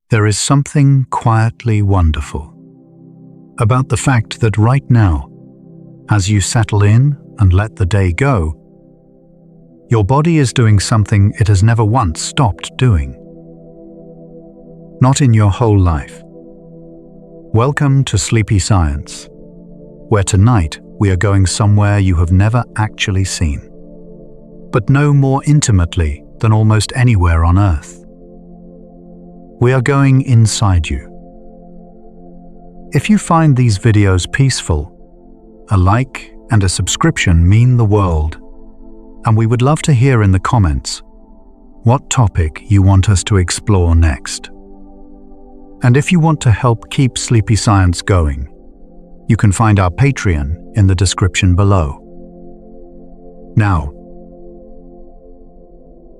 There is something quietly wonderful about the fact that right now, as you settle in and let the day go, your body is doing something it has never once stopped doing. Not in your whole life. Welcome to Sleepy Science, where tonight we are going somewhere you have never actually seen, but know more intimately than almost anywhere on Earth. We are going inside you. If you find these videos peaceful, a like and a subscription mean the world, and we would love to hear in the comments what topic you want us to explore next. And if you want to help keep Sleepy Science going, you can find our Patreon in the description below. Now,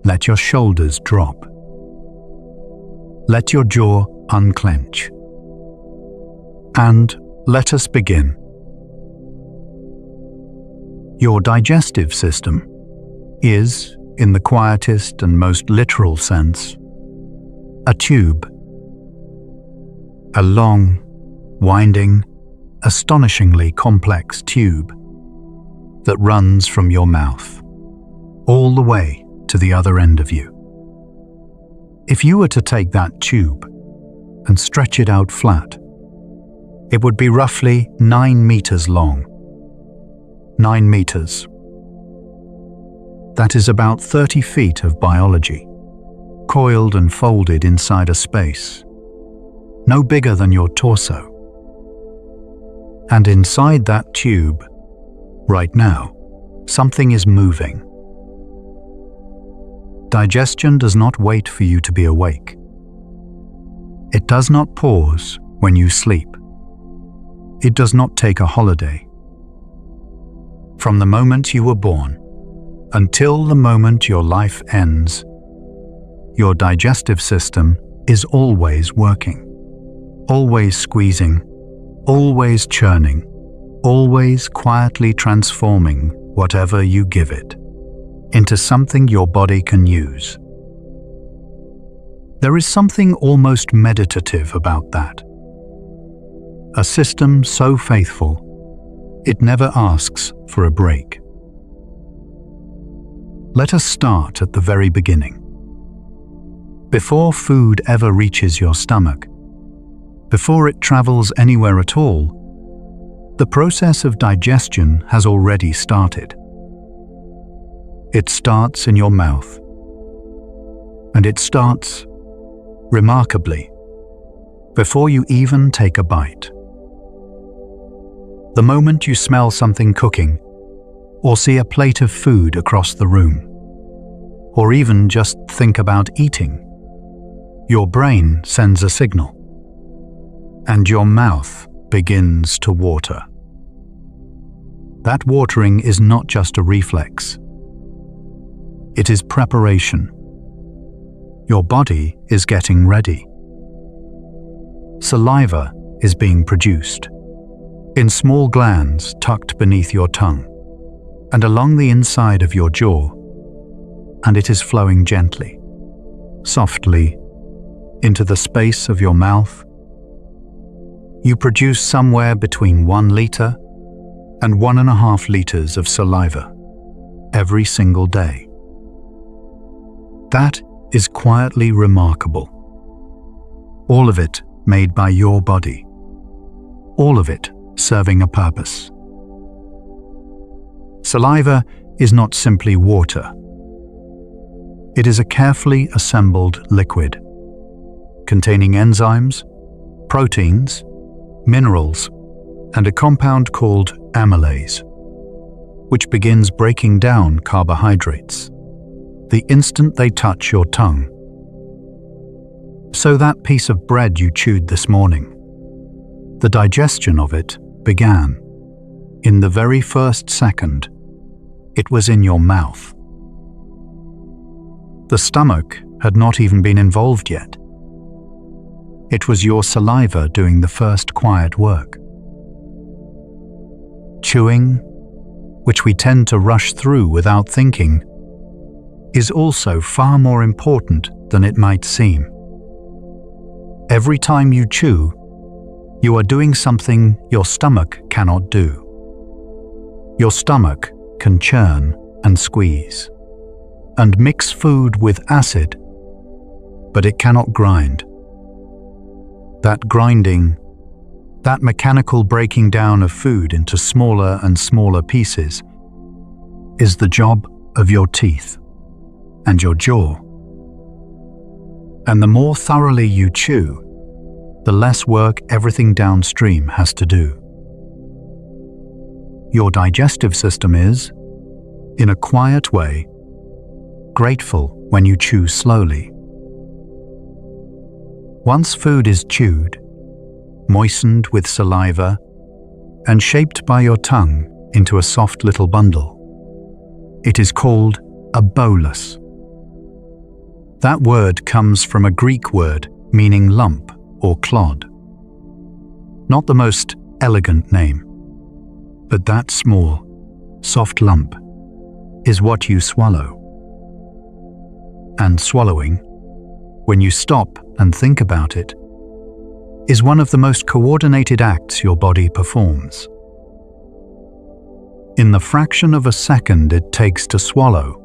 let your shoulders drop. Let your jaw unclench. And let us begin. Your digestive system is, in the quietest and most literal sense, a tube. A long, winding, astonishingly complex tube that runs from your mouth all the way to the other end of you. If you were to take that tube and stretch it out flat, it would be roughly 9 meters long. 9 meters. That is about 30 feet of biology, coiled and folded inside a space no bigger than your torso. And inside that tube, right now, something is moving. Digestion does not wait for you to be awake. It does not pause when you sleep. It does not take a holiday. From the moment you were born until the moment your life ends, your digestive system is always working, always squeezing, always churning, always quietly transforming whatever you give it into something your body can use. There is something almost meditative about that. A system so faithful, it never asks for a break. Let us start at the very beginning. Before food ever reaches your stomach, before it travels anywhere at all, the process of digestion has already started. It starts in your mouth. And it starts, remarkably, before you even take a bite. The moment you smell something cooking, or see a plate of food across the room, or even just think about eating, your brain sends a signal, and your mouth begins to water. That watering is not just a reflex. It is preparation. Your body is getting ready. Saliva is being produced in small glands tucked beneath your tongue and along the inside of your jaw, and it is flowing gently, softly, into the space of your mouth. You produce somewhere between 1 liter and 1.5 liters of saliva every single day. That is quietly remarkable. All of it made by your body. All of it serving a purpose. Saliva is not simply water. It is a carefully assembled liquid containing enzymes, proteins, minerals, and a compound called amylase, which begins breaking down carbohydrates the instant they touch your tongue. So that piece of bread you chewed this morning, the digestion of it began. In the very first second, it was in your mouth. The stomach had not even been involved yet. It was your saliva doing the first quiet work. Chewing, which we tend to rush through without thinking, is also far more important than it might seem. Every time you chew, you are doing something your stomach cannot do. Your stomach can churn and squeeze, and mix food with acid, but it cannot grind. That grinding, that mechanical breaking down of food into smaller and smaller pieces, is the job of your teeth and your jaw. And the more thoroughly you chew, the less work everything downstream has to do. Your digestive system is, in a quiet way, grateful when you chew slowly. Once food is chewed, moistened with saliva, and shaped by your tongue into a soft little bundle, it is called a bolus. That word comes from a Greek word meaning lump or clod. Not the most elegant name, but that small, soft lump is what you swallow. And swallowing, when you stop and think about it, is one of the most coordinated acts your body performs. In the fraction of a second it takes to swallow,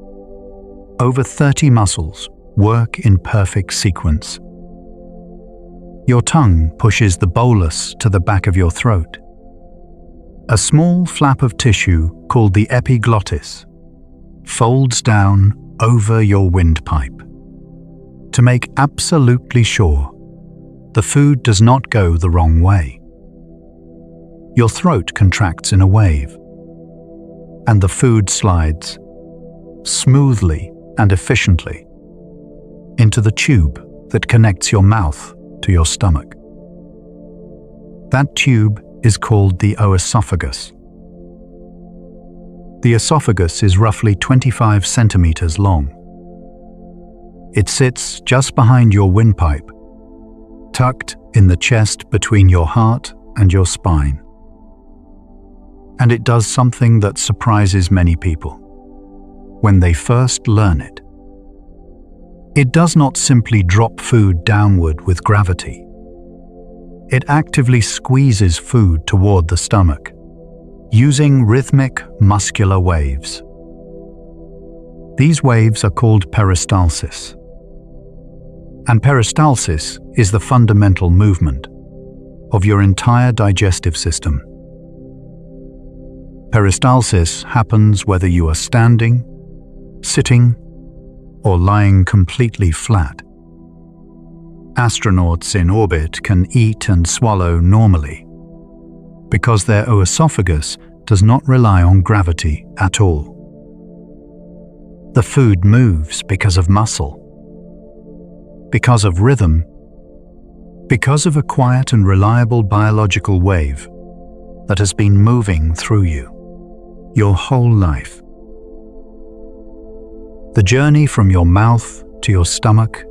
over 30 muscles work in perfect sequence. Your tongue pushes the bolus to the back of your throat. A small flap of tissue called the epiglottis folds down over your windpipe to make absolutely sure the food does not go the wrong way. Your throat contracts in a wave, and the food slides smoothly and efficiently into the tube that connects your mouth to your stomach. That tube is called the oesophagus. The esophagus is roughly 25 centimeters long. It sits just behind your windpipe, tucked in the chest between your heart and your spine. And it does something that surprises many people when they first learn it. It does not simply drop food downward with gravity. It actively squeezes food toward the stomach, using rhythmic muscular waves. These waves are called peristalsis. And peristalsis is the fundamental movement of your entire digestive system. Peristalsis happens whether you are standing, sitting, or lying completely flat. Astronauts in orbit can eat and swallow normally because their oesophagus does not rely on gravity at all. The food moves because of muscle, because of rhythm, because of a quiet and reliable biological wave that has been moving through you your whole life. The journey from your mouth to your stomach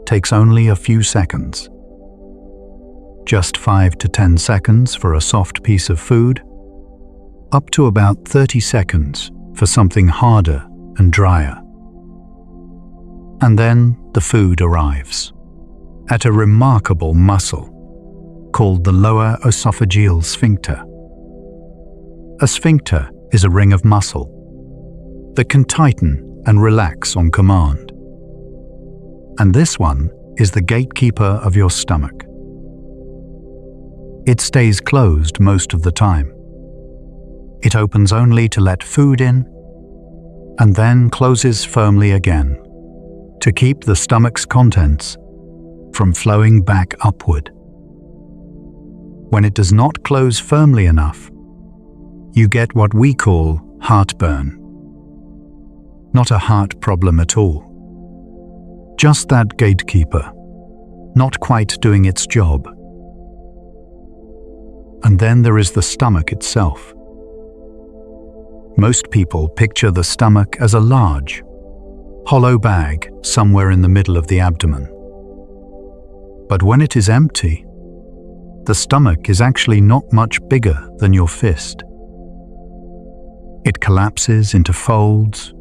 takes only a few seconds. Just 5 to 10 seconds for a soft piece of food, up to about 30 seconds for something harder and drier. And then the food arrives at a remarkable muscle called the lower esophageal sphincter. A sphincter is a ring of muscle that can tighten and relax on command. And this one is the gatekeeper of your stomach. It stays closed most of the time. It opens only to let food in, and then closes firmly again to keep the stomach's contents from flowing back upward. When it does not close firmly enough, you get what we call heartburn. Not a heart problem at all. Just that gatekeeper, not quite doing its job. And then there is the stomach itself. Most people picture the stomach as a large, hollow bag somewhere in the middle of the abdomen. But when it is empty, the stomach is actually not much bigger than your fist. It collapses into folds,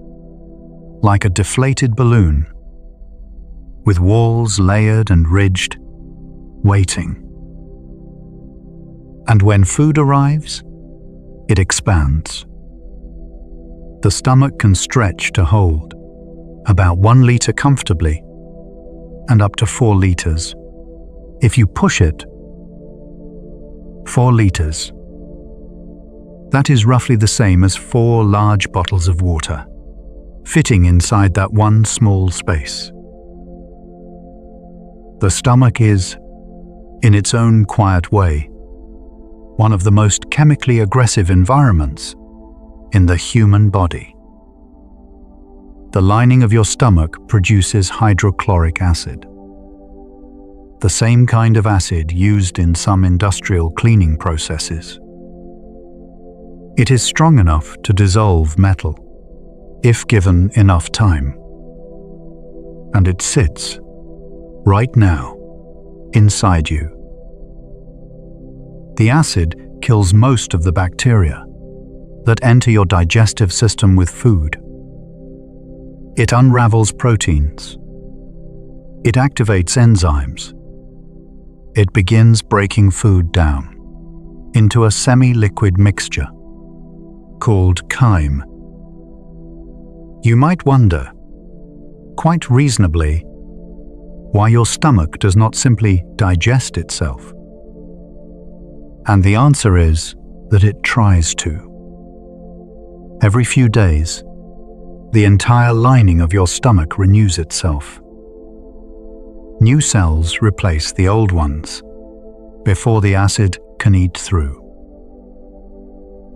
like a deflated balloon, with walls layered and ridged, waiting. And when food arrives, it expands. The stomach can stretch to hold about 1 liter comfortably and up to 4 liters. If you push it, 4 liters. That is roughly the same as 4 large bottles of water, fitting inside that one small space. The stomach is, in its own quiet way, one of the most chemically aggressive environments in the human body. The lining of your stomach produces hydrochloric acid, the same kind of acid used in some industrial cleaning processes. It is strong enough to dissolve metal, if given enough time. And it sits, right now, inside you. The acid kills most of the bacteria that enter your digestive system with food. It unravels proteins. It activates enzymes. It begins breaking food down into a semi-liquid mixture called chyme. You might wonder, quite reasonably, why your stomach does not simply digest itself. And the answer is that it tries to. Every few days, the entire lining of your stomach renews itself. New cells replace the old ones before the acid can eat through.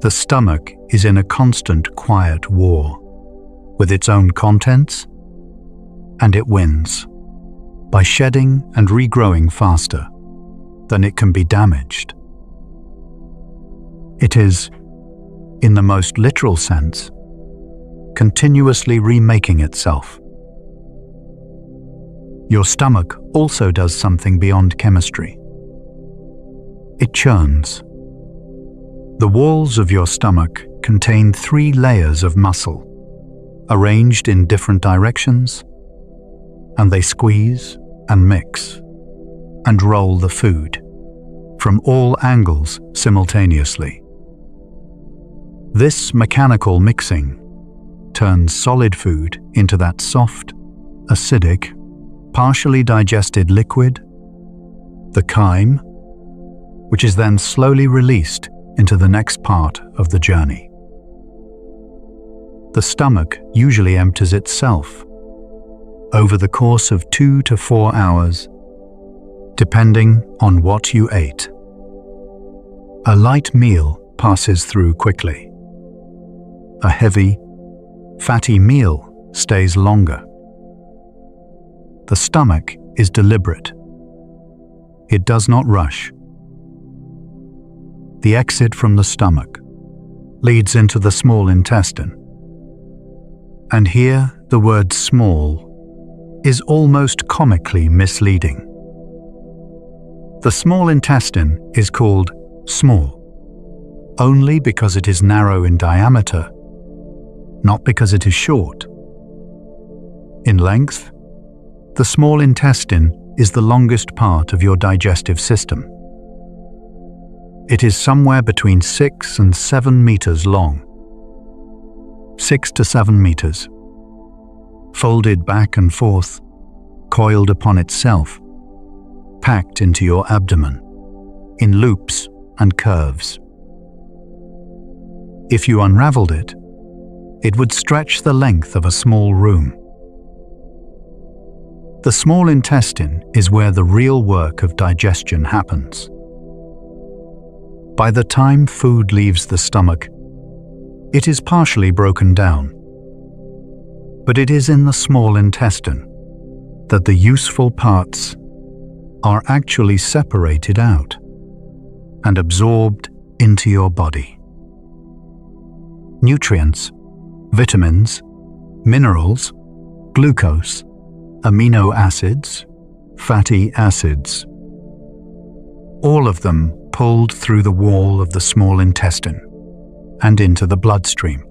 The stomach is in a constant quiet war with its own contents, and it wins by shedding and regrowing faster than it can be damaged. It is, in the most literal sense, continuously remaking itself. Your stomach also does something beyond chemistry. It churns. The walls of your stomach contain 3 layers of muscle, arranged in different directions, and they squeeze and mix and roll the food from all angles simultaneously. This mechanical mixing turns solid food into that soft, acidic, partially digested liquid, the chyme, which is then slowly released into the next part of the journey. The stomach usually empties itself over the course of 2 to 4 hours, depending on what you ate. A light meal passes through quickly. A heavy, fatty meal stays longer. The stomach is deliberate. It does not rush. The exit from the stomach leads into the small intestine. And here the word small is almost comically misleading. The small intestine is called small only because it is narrow in diameter, not because it is short. In length, the small intestine is the longest part of your digestive system. It is somewhere between 6 and 7 meters long. 6 to 7 meters. Folded back and forth, coiled upon itself, packed into your abdomen, in loops and curves. If you unraveled it, it would stretch the length of a small room. The small intestine is where the real work of digestion happens. By the time food leaves the stomach, it is partially broken down. But it is in the small intestine that the useful parts are actually separated out and absorbed into your body. Nutrients, vitamins, minerals, glucose, amino acids, fatty acids, all of them pulled through the wall of the small intestine and into the bloodstream.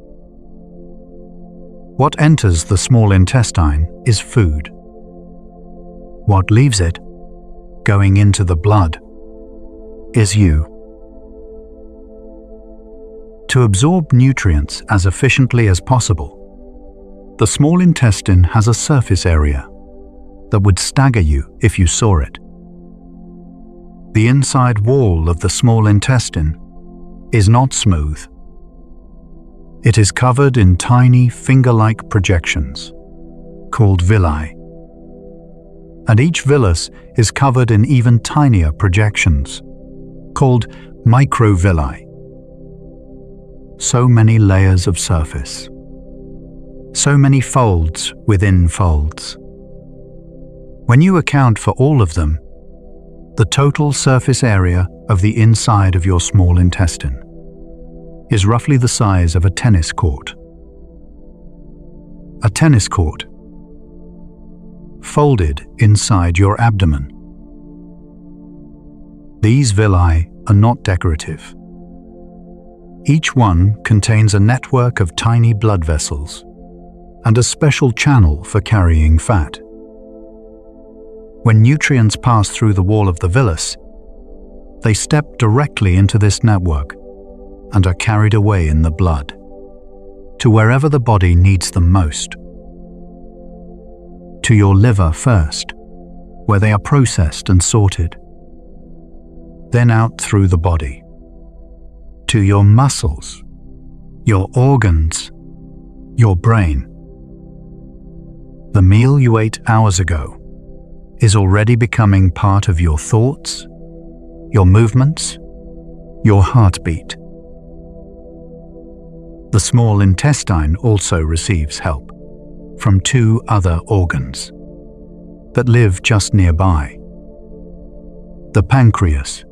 What enters the small intestine is food. What leaves it going into the blood is you. To absorb nutrients as efficiently as possible, the small intestine has a surface area that would stagger you if you saw it. The inside wall of the small intestine is not smooth. It is covered in tiny finger-like projections called villi, and each villus is covered in even tinier projections called microvilli. So many layers of surface, so many folds within folds. When you account for all of them, the total surface area of the inside of your small intestine is roughly the size of a tennis court. A tennis court folded inside your abdomen. These villi are not decorative. Each one contains a network of tiny blood vessels and a special channel for carrying fat. When nutrients pass through the wall of the villus, they step directly into this network and are carried away in the blood to wherever the body needs them most. To your liver first, where they are processed and sorted. Then out through the body. To your muscles, your organs, your brain. The meal you ate hours ago is already becoming part of your thoughts, your movements, your heartbeat. The small intestine also receives help from two other organs that live just nearby: the pancreas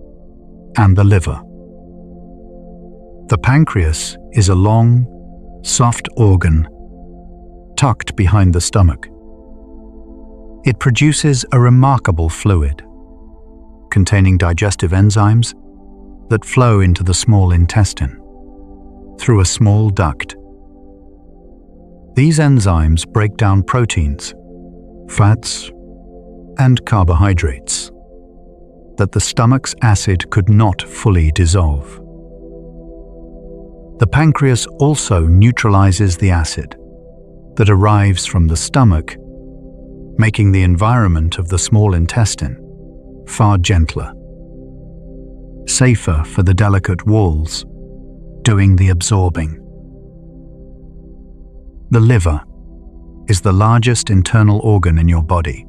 and the liver. The pancreas is a long, soft organ tucked behind the stomach. It produces a remarkable fluid containing digestive enzymes that flow into the small intestine through a small duct. These enzymes break down proteins, fats, and carbohydrates that the stomach's acid could not fully dissolve. The pancreas also neutralizes the acid that arrives from the stomach, making the environment of the small intestine far gentler, safer for the delicate walls, doing the absorbing. The liver is the largest internal organ in your body.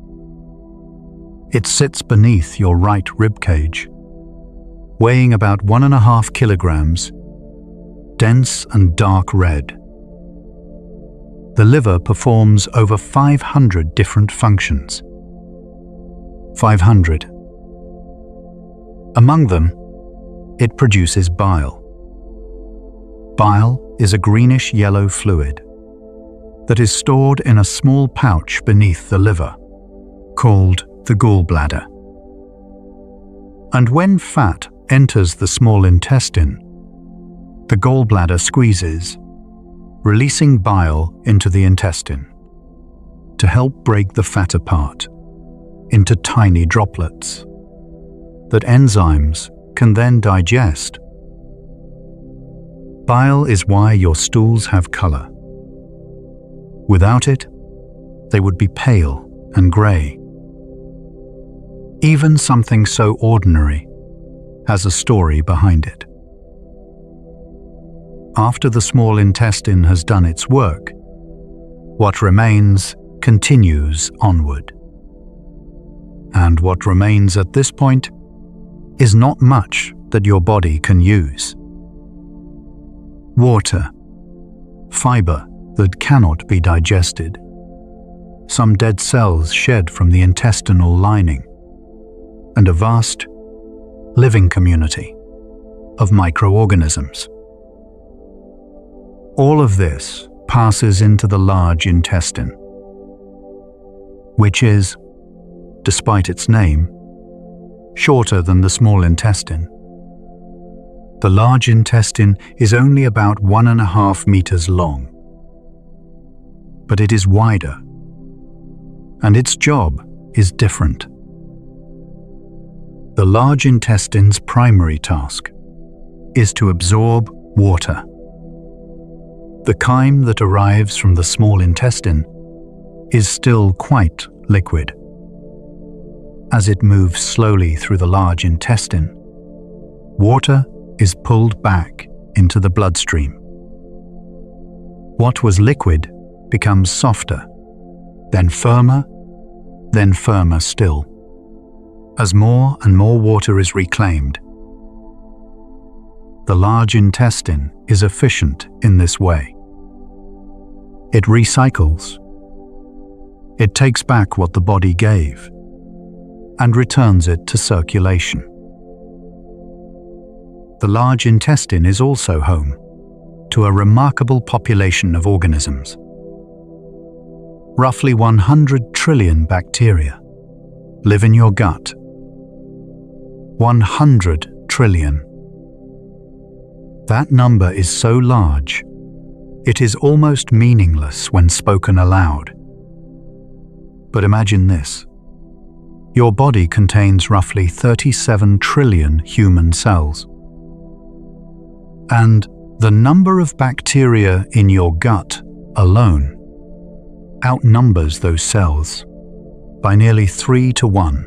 It sits beneath your right rib cage, weighing about 1.5 kilograms, dense and dark red. The liver performs over 500 different functions. 500. Among them, it produces bile. Bile is a greenish-yellow fluid that is stored in a small pouch beneath the liver, called the gallbladder. And when fat enters the small intestine, the gallbladder squeezes, releasing bile into the intestine to help break the fat apart into tiny droplets that enzymes can then digest. Bile is why your stools have color. Without it, they would be pale and gray. Even something so ordinary has a story behind it. After the small intestine has done its work, what remains continues onward. And what remains at this point is not much that your body can use. Water, fiber that cannot be digested, some dead cells shed from the intestinal lining, and a vast, living community of microorganisms. All of this passes into the large intestine, which is, despite its name, shorter than the small intestine. The large intestine is only about 1.5 meters long, but it is wider, and its job is different. The large intestine's primary task is to absorb water. The chyme that arrives from the small intestine is still quite liquid. As it moves slowly through the large intestine, water is pulled back into the bloodstream. What was liquid becomes softer, then firmer still, as more and more water is reclaimed. The large intestine is efficient in this way. It recycles. It takes back what the body gave and returns it to circulation. The large intestine is also home to a remarkable population of organisms. Roughly 100 trillion bacteria live in your gut. 100 trillion. That number is so large, it is almost meaningless when spoken aloud. But imagine this. Your body contains roughly 37 trillion human cells. And the number of bacteria in your gut alone outnumbers those cells by nearly 3 to 1.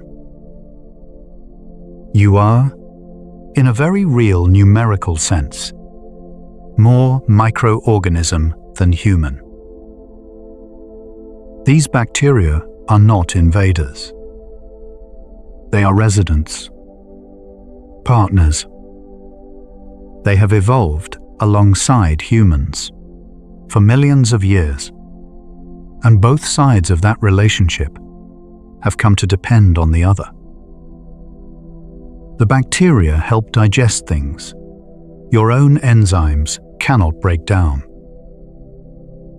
You are, in a very real numerical sense, more microorganism than human. These bacteria are not invaders. They are residents, partners. They have evolved alongside humans for millions of years, and both sides of that relationship have come to depend on the other. The bacteria help digest things your own enzymes cannot break down.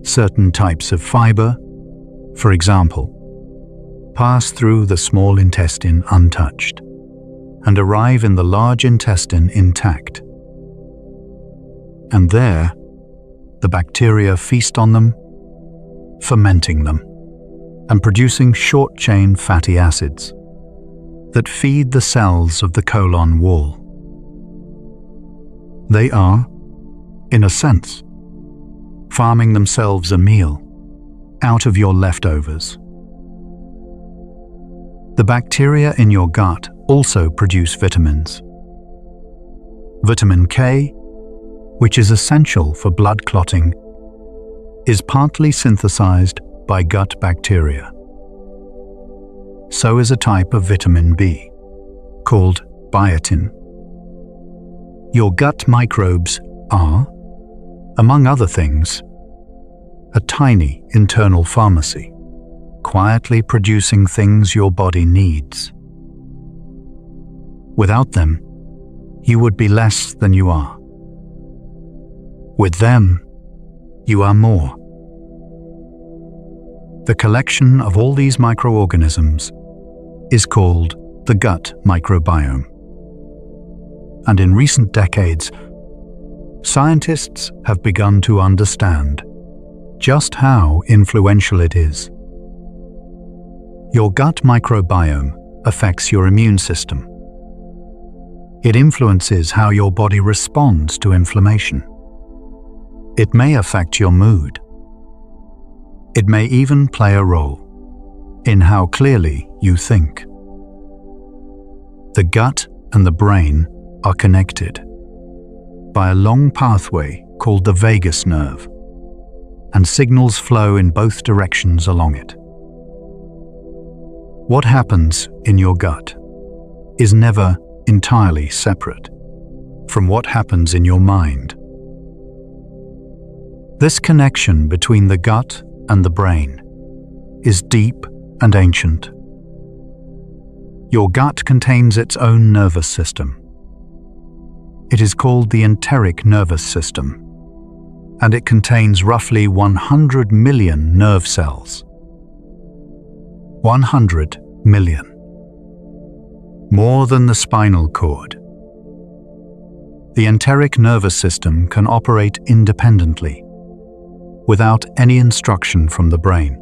Certain types of fiber, for example, pass through the small intestine untouched and arrive in the large intestine intact. And there, the bacteria feast on them, fermenting them and producing short-chain fatty acids that feed the cells of the colon wall. They are, in a sense, farming themselves a meal out of your leftovers. The bacteria in your gut also produce vitamins. Vitamin K, which is essential for blood clotting, is partly synthesized by gut bacteria. So is a type of vitamin B, called biotin. Your gut microbes are, among other things, a tiny internal pharmacy, quietly producing things your body needs. Without them, you would be less than you are. With them, you are more. The collection of all these microorganisms is called the gut microbiome. And in recent decades, scientists have begun to understand just how influential it is. Your gut microbiome affects your immune system. It influences how your body responds to inflammation. It may affect your mood. It may even play a role in how clearly you think. The gut and the brain are connected by a long pathway called the vagus nerve, and signals flow in both directions along it. What happens in your gut is never entirely separate from what happens in your mind. This connection between the gut and the brain is deep and ancient. Your gut contains its own nervous system. It is called the enteric nervous system, and it contains roughly 100 million nerve cells. 100 million. More than the spinal cord. The enteric nervous system can operate independently, without any instruction from the brain.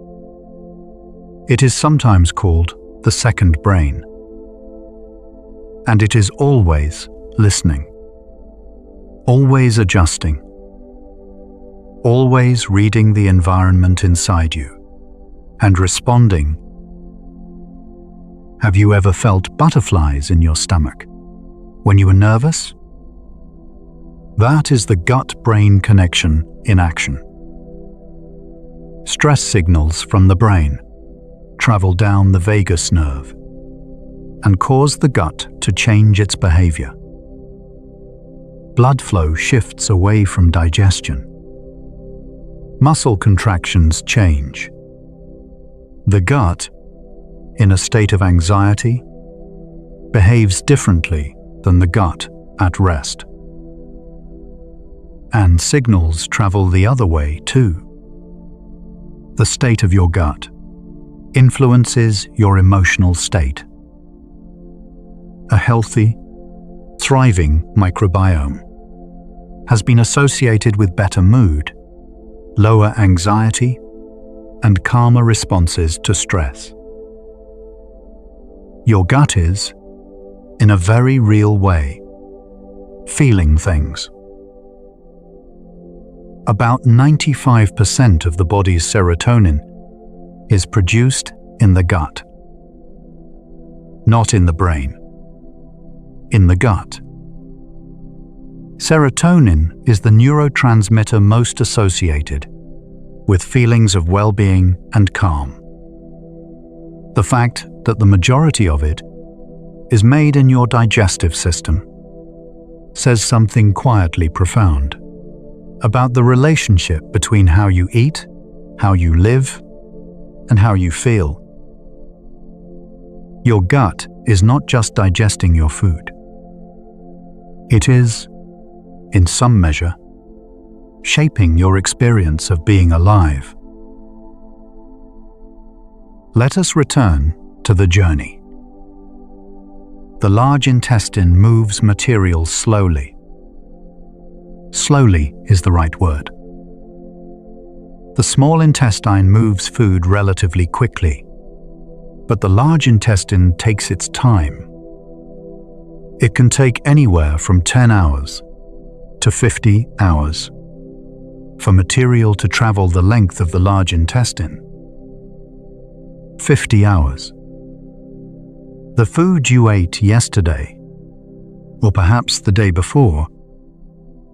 It is sometimes called the second brain. and it is always listening, always adjusting, always reading the environment inside you and responding. Have you ever felt butterflies in your stomach when you were nervous? That is the gut-brain connection in action. Stress signals from the brain travel down the vagus nerve and cause the gut to change its behavior. Blood flow shifts away from digestion. Muscle contractions change. The gut, in a state of anxiety, behaves differently than the gut at rest. And signals travel the other way too. The state of your gut influences your emotional state. A healthy, thriving microbiome has been associated with better mood, lower anxiety, and calmer responses to stress. Your gut is, in a very real way, feeling things. About 95% of the body's serotonin is produced in the gut. Not in the brain. In the gut. Serotonin is the neurotransmitter most associated with feelings of well-being and calm. The fact that the majority of it is made in your digestive system says something quietly profound about the relationship between how you eat, how you live, and how you feel. Your gut is not just digesting your food. It is, in some measure, shaping your experience of being alive. Let us return to the journey. The large intestine moves material slowly. Slowly is the right word. The small intestine moves food relatively quickly, but the large intestine takes its time. It can take anywhere from 10 hours to 50 hours for material to travel the length of the large intestine. 50 hours. The food you ate yesterday, or perhaps the day before,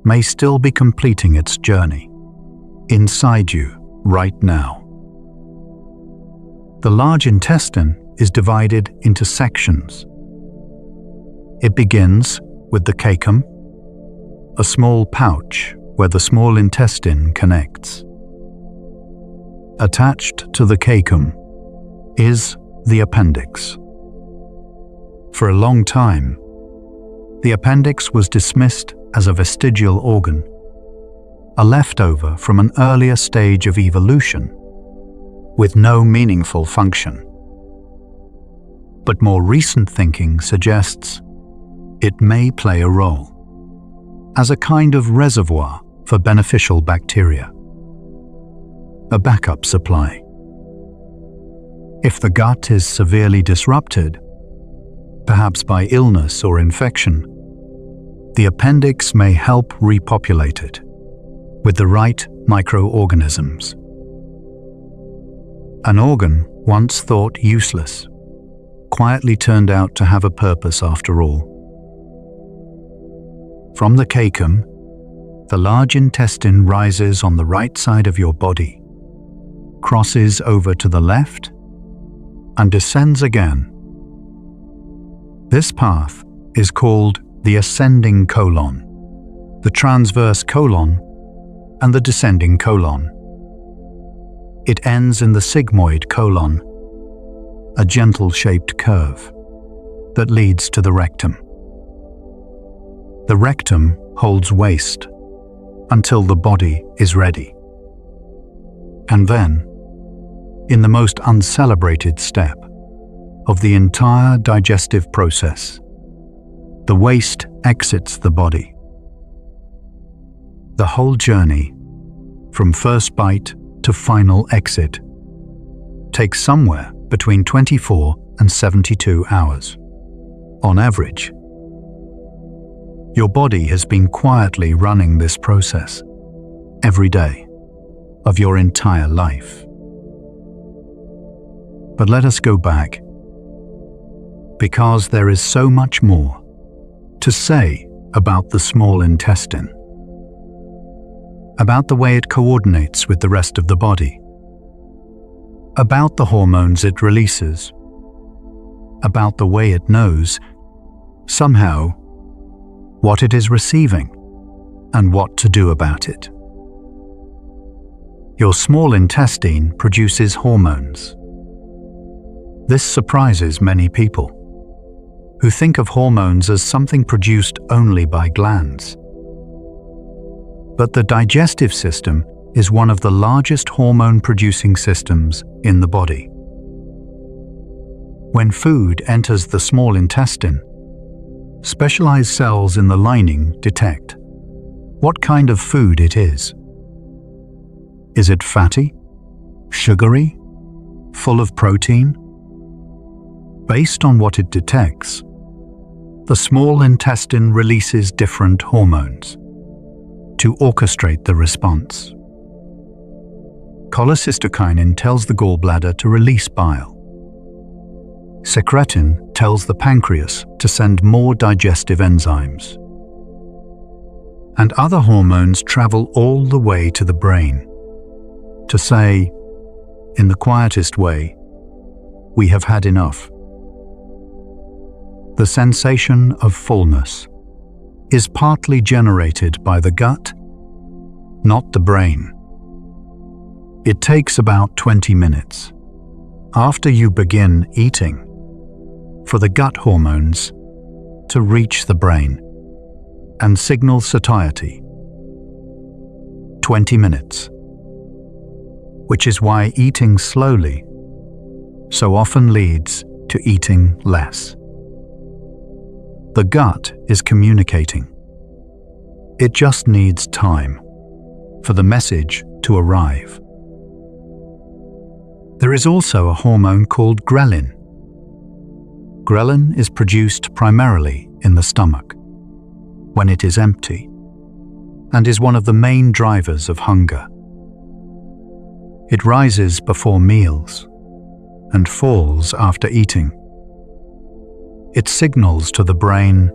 may still be completing its journey inside you right now. The large intestine is divided into sections. It begins with the cecum, a small pouch where the small intestine connects. Attached to the cecum is the appendix. For a long time, the appendix was dismissed as a vestigial organ, a leftover from an earlier stage of evolution, with no meaningful function. But more recent thinking suggests it may play a role as a kind of reservoir for beneficial bacteria, a backup supply. If the gut is severely disrupted, perhaps by illness or infection, the appendix may help repopulate it with the right microorganisms. An organ once thought useless quietly turned out to have a purpose after all. From the cecum, the large intestine rises on the right side of your body, crosses over to the left, and descends again. This path is called the ascending colon, the transverse colon, and the descending colon. It ends in the sigmoid colon, a gentle-shaped curve that leads to the rectum. The rectum holds waste until the body is ready. And then, in the most uncelebrated step of the entire digestive process, the waste exits the body. The whole journey, from first bite to final exit, takes somewhere between 24 and 72 hours. On average, Your body has been quietly running this process every day of your entire life. But let us go back, because there is so much more to say about the small intestine, about the way it coordinates with the rest of the body, about the hormones it releases, about the way it knows, somehow, what it is receiving and what to do about it. Your small intestine produces hormones. This surprises many people, who think of hormones as something produced only by glands. But the digestive system is one of the largest hormone-producing systems in the body. When food enters the small intestine, specialized cells in the lining detect what kind of food it is. Is it fatty, sugary, full of protein? Based on what it detects, the small intestine releases different hormones to orchestrate the response. Cholecystokinin tells the gallbladder to release bile. Secretin tells the pancreas to send more digestive enzymes. And other hormones travel all the way to the brain to say, in the quietest way, we have had enough. The sensation of fullness is partly generated by the gut, not the brain. It takes about 20 minutes after you begin eating for the gut hormones to reach the brain and signal satiety. 20 minutes. Which is why eating slowly so often leads to eating less. The gut is communicating. It just needs time for the message to arrive. There is also a hormone called ghrelin. Ghrelin is produced primarily in the stomach when it is empty and is one of the main drivers of hunger. It rises before meals and falls after eating. It signals to the brain,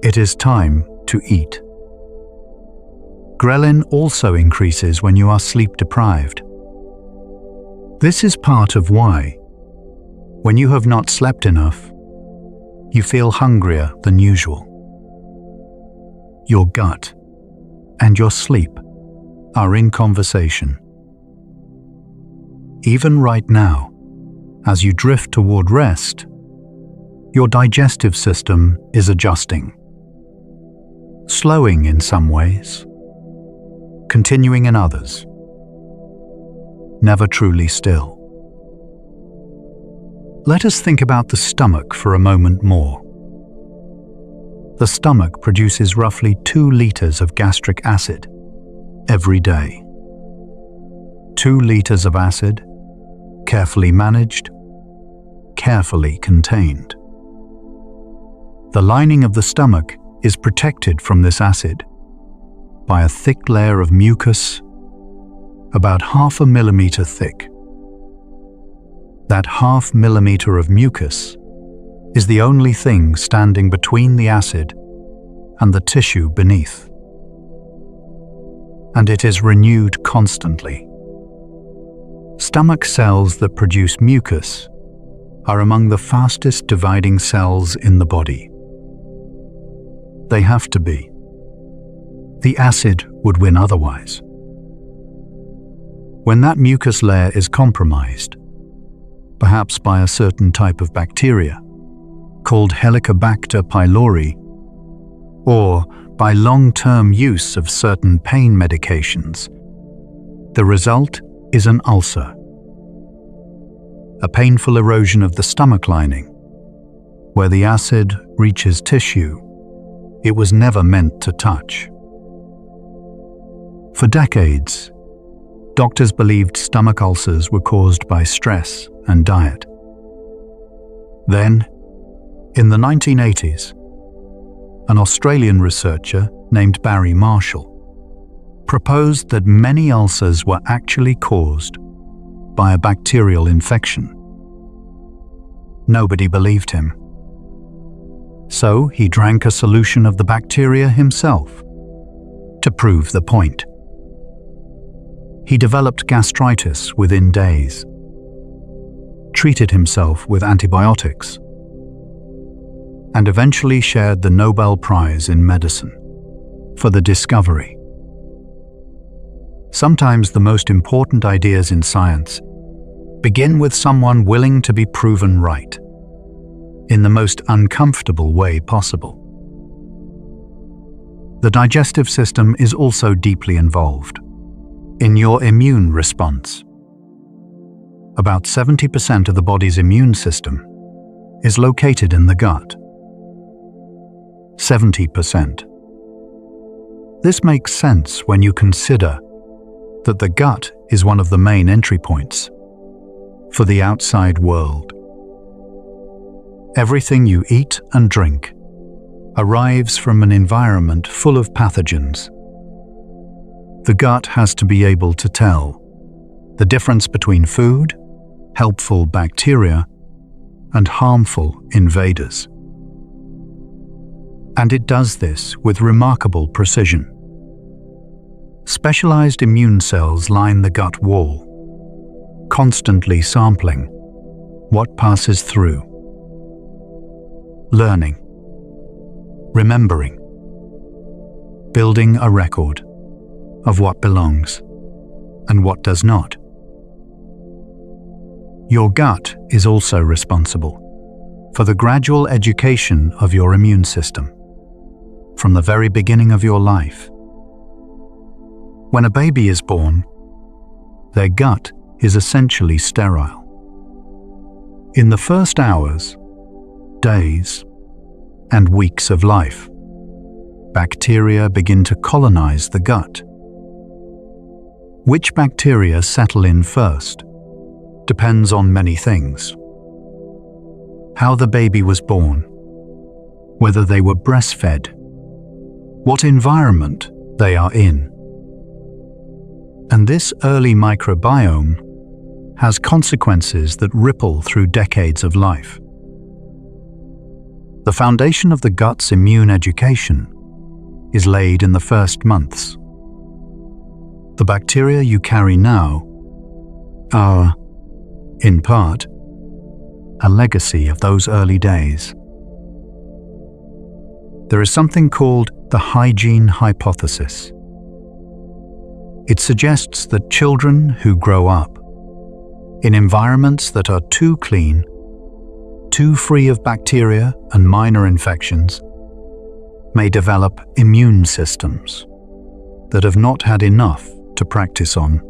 it is time to eat. Ghrelin also increases when you are sleep deprived. This is part of why, when you have not slept enough, you feel hungrier than usual. Your gut and your sleep are in conversation. Even right now, as you drift toward rest, your digestive system is adjusting, slowing in some ways, continuing in others, never truly still. Let us think about the stomach for a moment more. The stomach produces roughly 2 liters of gastric acid every day. 2 liters of acid, carefully managed, carefully contained. The lining of the stomach is protected from this acid by a thick layer of mucus, about 0.5 millimeter thick. That 0.5 millimeter of mucus is the only thing standing between the acid and the tissue beneath. And it is renewed constantly. Stomach cells that produce mucus are among the fastest dividing cells in the body. They have to be. The acid would win otherwise. When that mucus layer is compromised, perhaps by a certain type of bacteria called Helicobacter pylori, or by long-term use of certain pain medications, the result is an ulcer, a painful erosion of the stomach lining, where the acid reaches tissue it was never meant to touch. For decades, doctors believed stomach ulcers were caused by stress and diet. Then, in the 1980s, an Australian researcher named Barry Marshall, proposed that many ulcers were actually caused by a bacterial infection. Nobody believed him. So he drank a solution of the bacteria himself to prove the point. He developed gastritis within days, treated himself with antibiotics, and eventually shared the Nobel Prize in Medicine for the discovery. Sometimes the most important ideas in science begin with someone willing to be proven right, in the most uncomfortable way possible. The digestive system is also deeply involved in your immune response. About 70% of the body's immune system is located in the gut. 70%. This makes sense when you consider that the gut is one of the main entry points for the outside world. Everything you eat and drink arrives from an environment full of pathogens. The gut has to be able to tell the difference between food, helpful bacteria, and harmful invaders. And it does this with remarkable precision. Specialized immune cells line the gut wall, constantly sampling what passes through. Learning, remembering, building a record of what belongs and what does not. Your gut is also responsible for the gradual education of your immune system from the very beginning of your life. When a baby is born, their gut is essentially sterile. In the first hours, days, and weeks of life, bacteria begin to colonize the gut. Which bacteria settle in first depends on many things. How the baby was born, whether they were breastfed, what environment they are in. And this early microbiome has consequences that ripple through decades of life. The foundation of the gut's immune education is laid in the first months. The bacteria you carry now are, in part, a legacy of those early days. There is something called the hygiene hypothesis. It suggests that children who grow up in environments that are too clean, too free of bacteria and minor infections, may develop immune systems that have not had enough to practice on.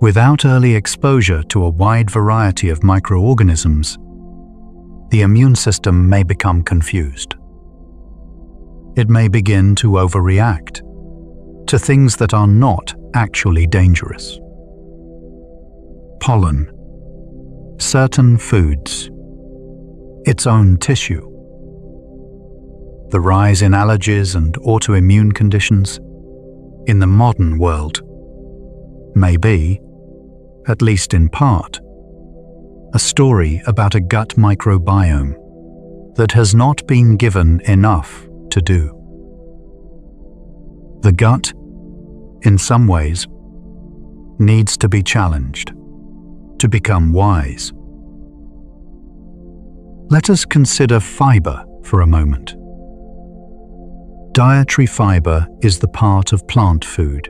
Without early exposure to a wide variety of microorganisms, the immune system may become confused. It may begin to overreact to things that are not actually dangerous. Pollen, certain foods, its own tissue. The rise in allergies and autoimmune conditions in the modern world may be, at least in part, a story about a gut microbiome that has not been given enough to do. The gut, in some ways, needs to be challenged to become wise. Let us consider fiber for a moment. Dietary fiber is the part of plant food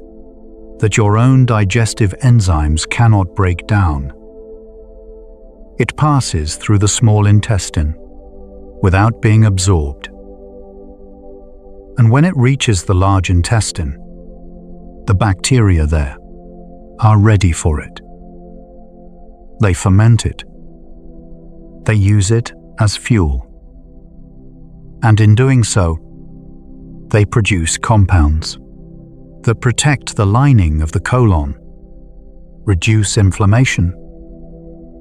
that your own digestive enzymes cannot break down. It passes through the small intestine without being absorbed. And when it reaches the large intestine, the bacteria there are ready for it. They ferment it. They use it as fuel. And in doing so, they produce compounds that protect the lining of the colon, reduce inflammation,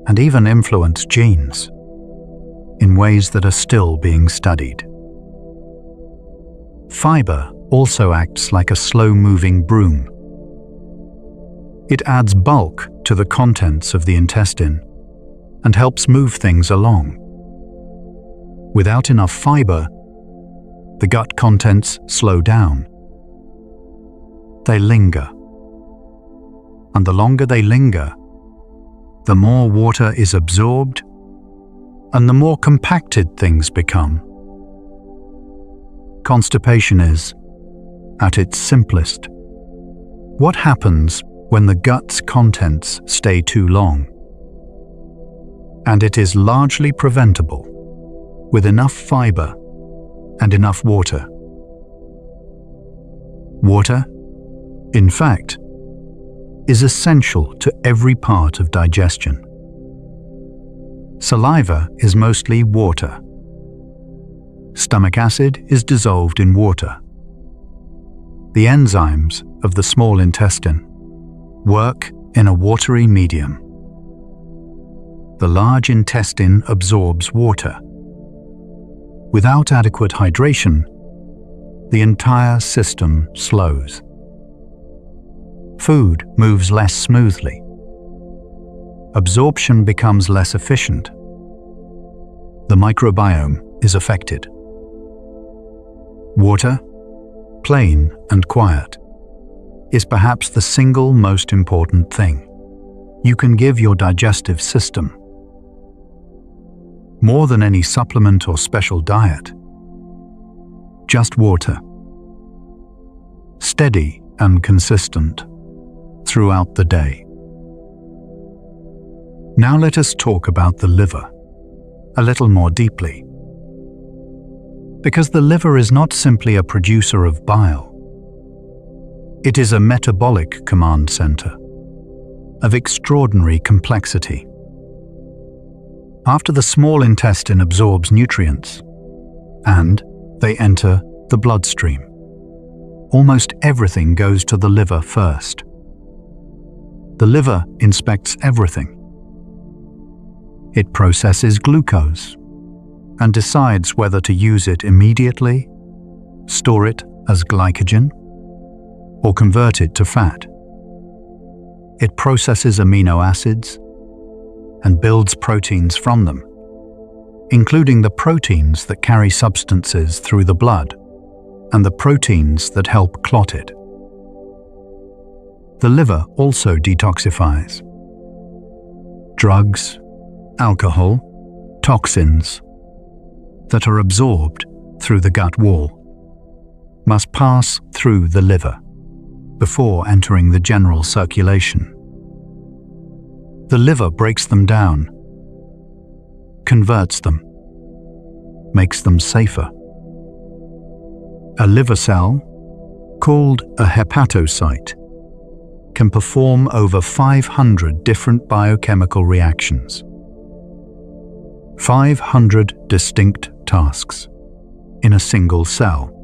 and even influence genes in ways that are still being studied. Fiber also acts like a slow-moving broom. It adds bulk to the contents of the intestine and helps move things along. Without enough fiber, the gut contents slow down. They linger. And the longer they linger, the more water is absorbed and the more compacted things become. Constipation is, at its simplest, what happens when the gut's contents stay too long. And it is largely preventable with enough fiber and enough water. Water, in fact, is essential to every part of digestion. Saliva is mostly water. Stomach acid is dissolved in water. The enzymes of the small intestine work in a watery medium. The large intestine absorbs water. Without adequate hydration, the entire system slows. Food moves less smoothly. Absorption becomes less efficient. The microbiome is affected. Water, plain and quiet, is perhaps the single most important thing you can give your digestive system. More than any supplement or special diet, just water. Steady and consistent throughout the day. Now let us talk about the liver a little more deeply. Because the liver is not simply a producer of bile. It is a metabolic command center of extraordinary complexity. After the small intestine absorbs nutrients and they enter the bloodstream, almost everything goes to the liver first. The liver inspects everything. It processes glucose and decides whether to use it immediately, store it as glycogen, or convert it to fat. It processes amino acids and builds proteins from them, including the proteins that carry substances through the blood and the proteins that help clot it. The liver also detoxifies. Drugs, alcohol, toxins that are absorbed through the gut wall must pass through the liver before entering the general circulation. The liver breaks them down, converts them, makes them safer. A liver cell, called a hepatocyte, can perform over 500 different biochemical reactions. 500 distinct tasks in a single cell.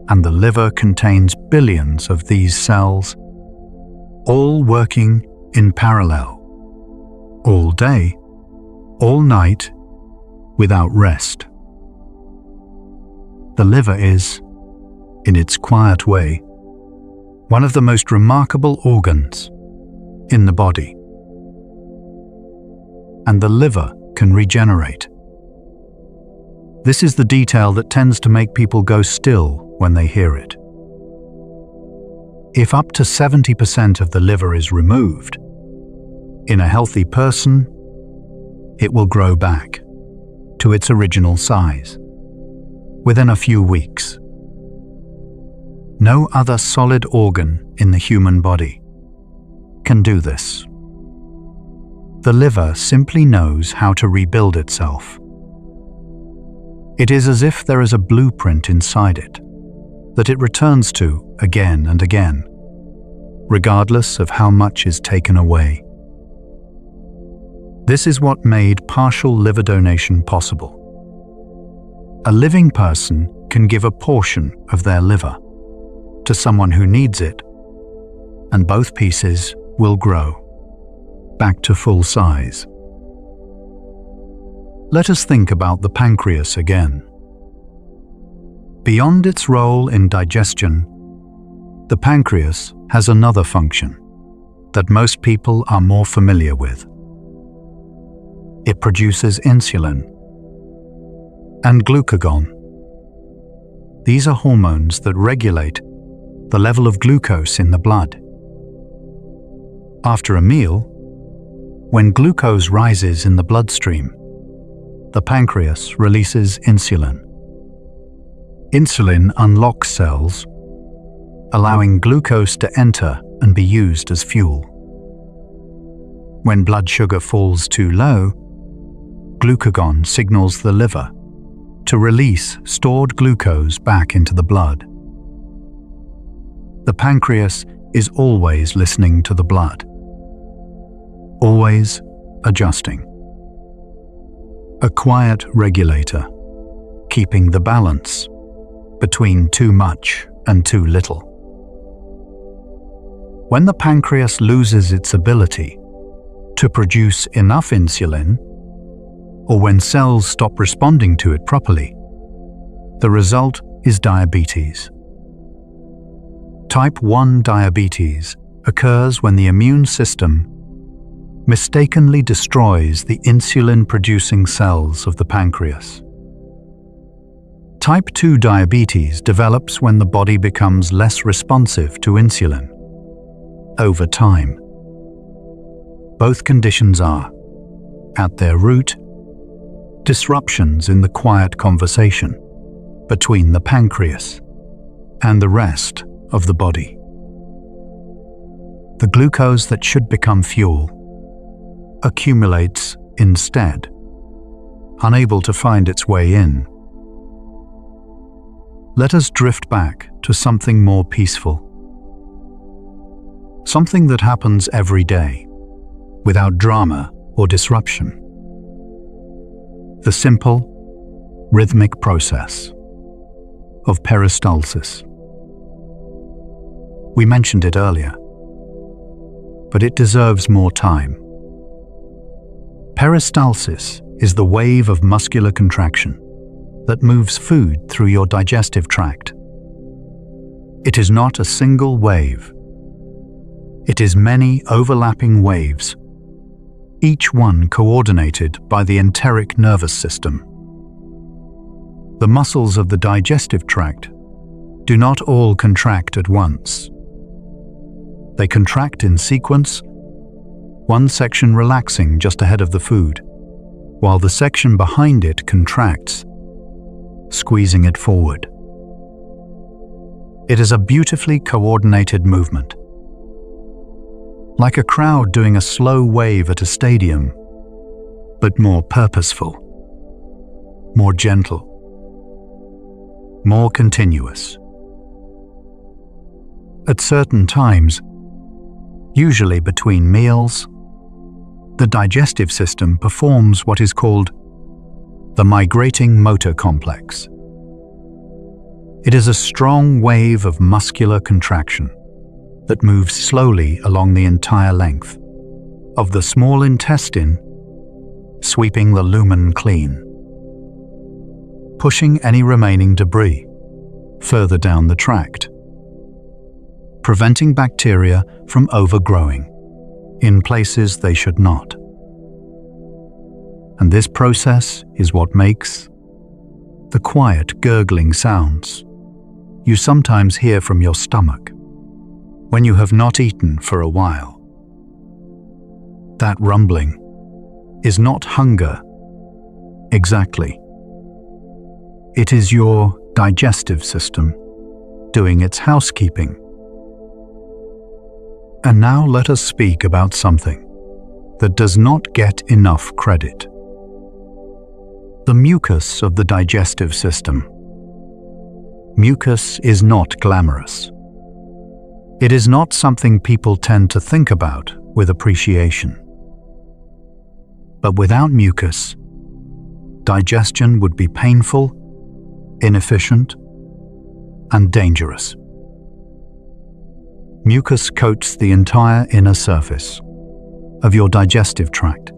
And the liver contains billions of these cells, all working in parallel, all day, all night, without rest. The liver is, in its quiet way, one of the most remarkable organs in the body. And the liver can regenerate. This is the detail that tends to make people go still when they hear it. If up to 70% of the liver is removed, in a healthy person, it will grow back to its original size within a few weeks. No other solid organ in the human body can do this. The liver simply knows how to rebuild itself. It is as if there is a blueprint inside it that it returns to again and again, regardless of how much is taken away. This is what made partial liver donation possible. A living person can give a portion of their liver to someone who needs it, and both pieces will grow back to full size. Let us think about the pancreas again. Beyond its role in digestion, the pancreas has another function that most people are more familiar with. It produces insulin and glucagon. These are hormones that regulate the level of glucose in the blood. After a meal, when glucose rises in the bloodstream, the pancreas releases insulin. Insulin unlocks cells, allowing glucose to enter and be used as fuel. When blood sugar falls too low, glucagon signals the liver to release stored glucose back into the blood. The pancreas is always listening to the blood, always adjusting. A quiet regulator, keeping the balance between too much and too little. When the pancreas loses its ability to produce enough insulin, or when cells stop responding to it properly, the result is diabetes. Type 1 diabetes occurs when the immune system mistakenly destroys the insulin-producing cells of the pancreas. Type 2 diabetes develops when the body becomes less responsive to insulin over time. Both conditions are, at their root, disruptions in the quiet conversation between the pancreas and the rest of the body. The glucose that should become fuel accumulates instead, unable to find its way in. Let us drift back to something more peaceful. Something that happens every day, without drama or disruption. The simple, rhythmic process of peristalsis. We mentioned it earlier, but it deserves more time. Peristalsis is the wave of muscular contraction that moves food through your digestive tract. It is not a single wave. It is many overlapping waves, each one coordinated by the enteric nervous system. The muscles of the digestive tract do not all contract at once. They contract in sequence, one section relaxing just ahead of the food, while the section behind it contracts, squeezing it forward. It is a beautifully coordinated movement, like a crowd doing a slow wave at a stadium, but more purposeful, more gentle, more continuous. At certain times, usually between meals, the digestive system performs what is called the migrating motor complex. It is a strong wave of muscular contraction that moves slowly along the entire length of the small intestine, sweeping the lumen clean, pushing any remaining debris further down the tract, preventing bacteria from overgrowing in places they should not. And this process is what makes the quiet gurgling sounds you sometimes hear from your stomach when you have not eaten for a while. That rumbling is not hunger exactly. It is your digestive system doing its housekeeping. And now let us speak about something that does not get enough credit. The mucus of the digestive system. Mucus is not glamorous. It is not something people tend to think about with appreciation. But without mucus, digestion would be painful, inefficient, and dangerous. Mucus coats the entire inner surface of your digestive tract.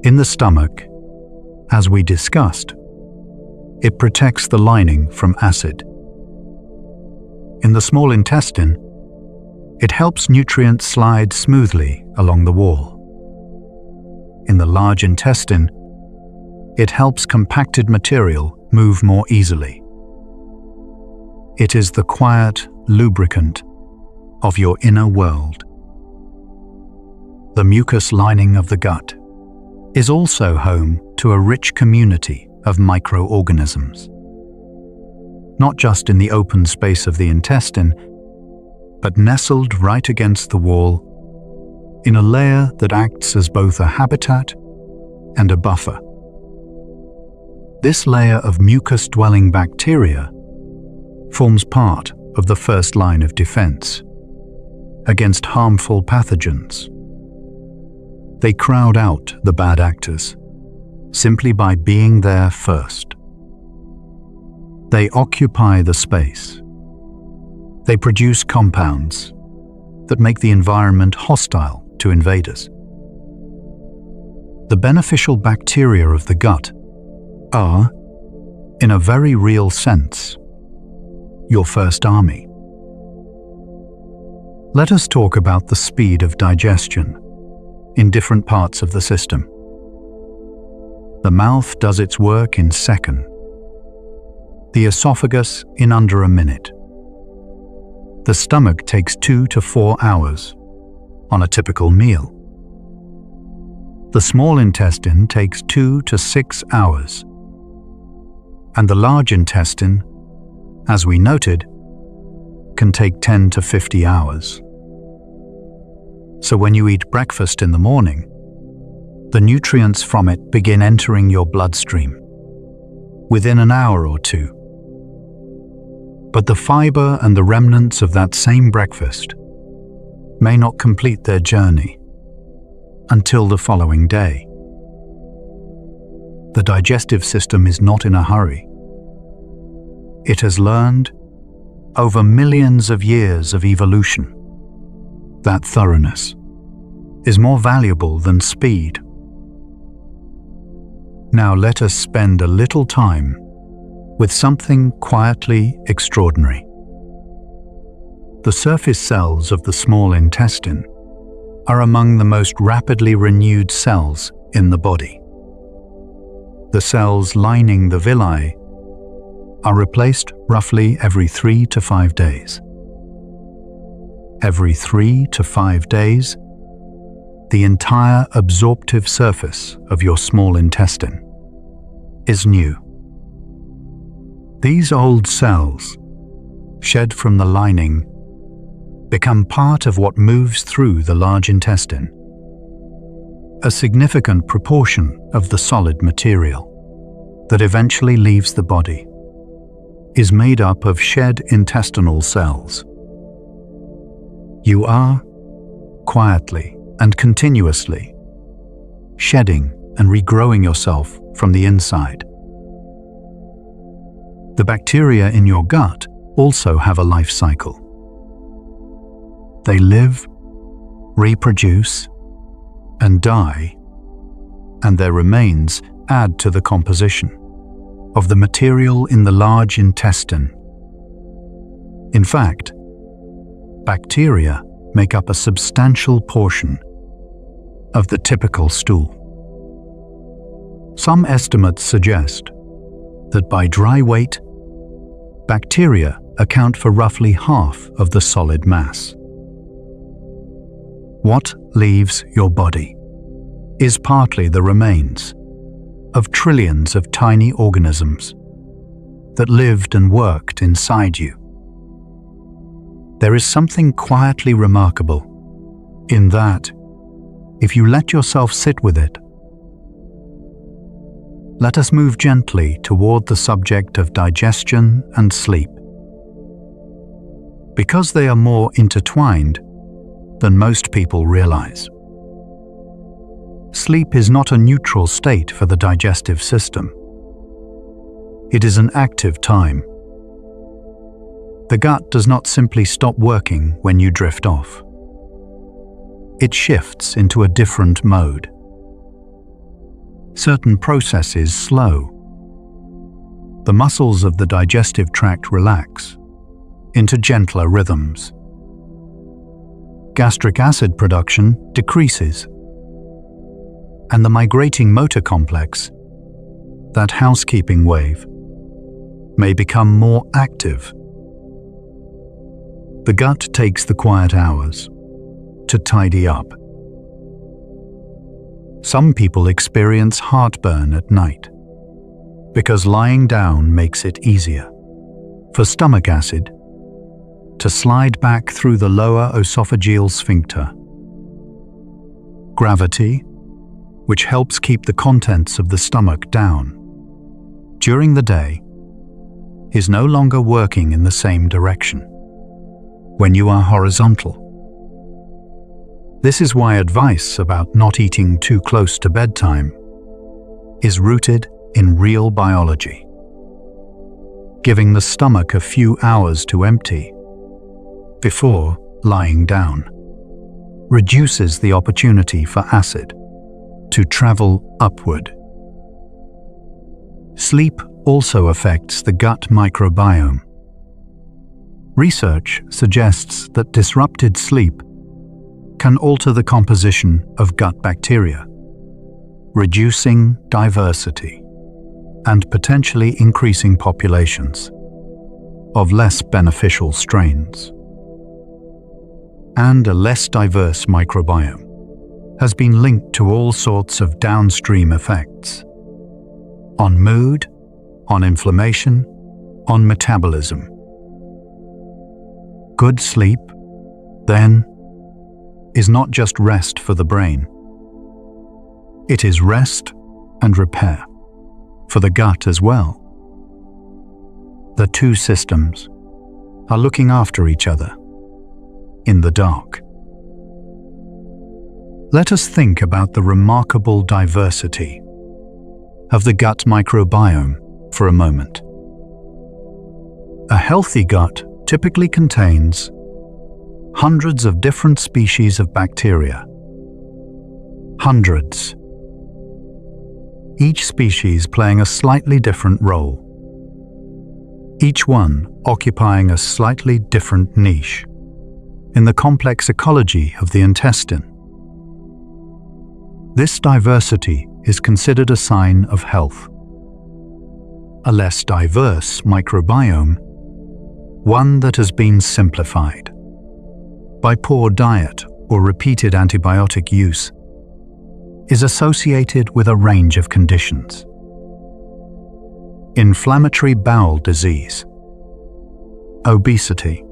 In the stomach, as we discussed, It protects the lining from acid. In the small intestine, it helps nutrients slide smoothly along the wall. In the large intestine, it helps compacted material move more easily. It is the quiet lubricant of your inner world. The mucous lining of the gut is also home to a rich community of microorganisms, not just in the open space of the intestine, but nestled right against the wall in a layer that acts as both a habitat and a buffer. This layer of mucus-dwelling bacteria forms part of the first line of defense against harmful pathogens. They crowd out the bad actors simply by being there first. They occupy the space. They produce compounds that make the environment hostile to invaders. The beneficial bacteria of the gut are, in a very real sense, your first army. Let us talk about the speed of digestion in different parts of the system. The mouth does its work in seconds. The esophagus in under a minute. The stomach takes 2 to 4 hours on a typical meal. The small intestine takes 2 to 6 hours. And the large intestine, as we noted, can take 10 to 50 hours. So when you eat breakfast in the morning, the nutrients from it begin entering your bloodstream within an hour or two. But the fiber and the remnants of that same breakfast may not complete their journey until the following day. The digestive system is not in a hurry. It has learned, over millions of years of evolution, that thoroughness is more valuable than speed. Now let us spend a little time with something quietly extraordinary. The surface cells of the small intestine are among the most rapidly renewed cells in the body. The cells lining the villi are replaced roughly every 3 to 5 days. Every 3 to 5 days, the entire absorptive surface of your small intestine is new. These old cells, shed from the lining, become part of what moves through the large intestine. A significant proportion of the solid material that eventually leaves the body is made up of shed intestinal cells. You are, quietly and continuously, shedding and regrowing yourself from the inside. The bacteria in your gut also have a life cycle. They live, reproduce, and die, and their remains add to the composition of the material in the large intestine. In fact, bacteria make up a substantial portion of the typical stool. Some estimates suggest that by dry weight, bacteria account for roughly half of the solid mass. What leaves your body is partly the remains of trillions of tiny organisms that lived and worked inside you. There is something quietly remarkable in that, if you let yourself sit with it. Let us move gently toward the subject of digestion and sleep. Because they are more intertwined than most people realize. Sleep is not a neutral state for the digestive system. It is an active time. The gut does not simply stop working when you drift off. It shifts into a different mode. Certain processes slow. the muscles of the digestive tract relax into gentler rhythms. Gastric acid production decreases, and the migrating motor complex, that housekeeping wave, may become more active. The gut takes the quiet hours to tidy up. Some people experience heartburn at night because lying down makes it easier for stomach acid to slide back through the lower esophageal sphincter. Gravity, which helps keep the contents of the stomach down during the day, is no longer working in the same direction when you are horizontal. This is why advice about not eating too close to bedtime is rooted in real biology. Giving the stomach a few hours to empty before lying down reduces the opportunity for acid to travel upward. Sleep also affects the gut microbiome. Research suggests that disrupted sleep can alter the composition of gut bacteria, reducing diversity and potentially increasing populations of less beneficial strains. And a less diverse microbiome has been linked to all sorts of downstream effects on mood, on inflammation, on metabolism. Good sleep, then, is not just rest for the brain. It is rest and repair for the gut as well. The two systems are looking after each other in the dark. Let us think about the remarkable diversity of the gut microbiome for a moment. A healthy gut typically contains hundreds of different species of bacteria. Hundreds. Each species playing a slightly different role. Each one occupying a slightly different niche in the complex ecology of the intestine. This diversity is considered a sign of health. A less diverse microbiome, one that has been simplified by poor diet or repeated antibiotic use, is associated with a range of conditions. Inflammatory bowel disease, obesity,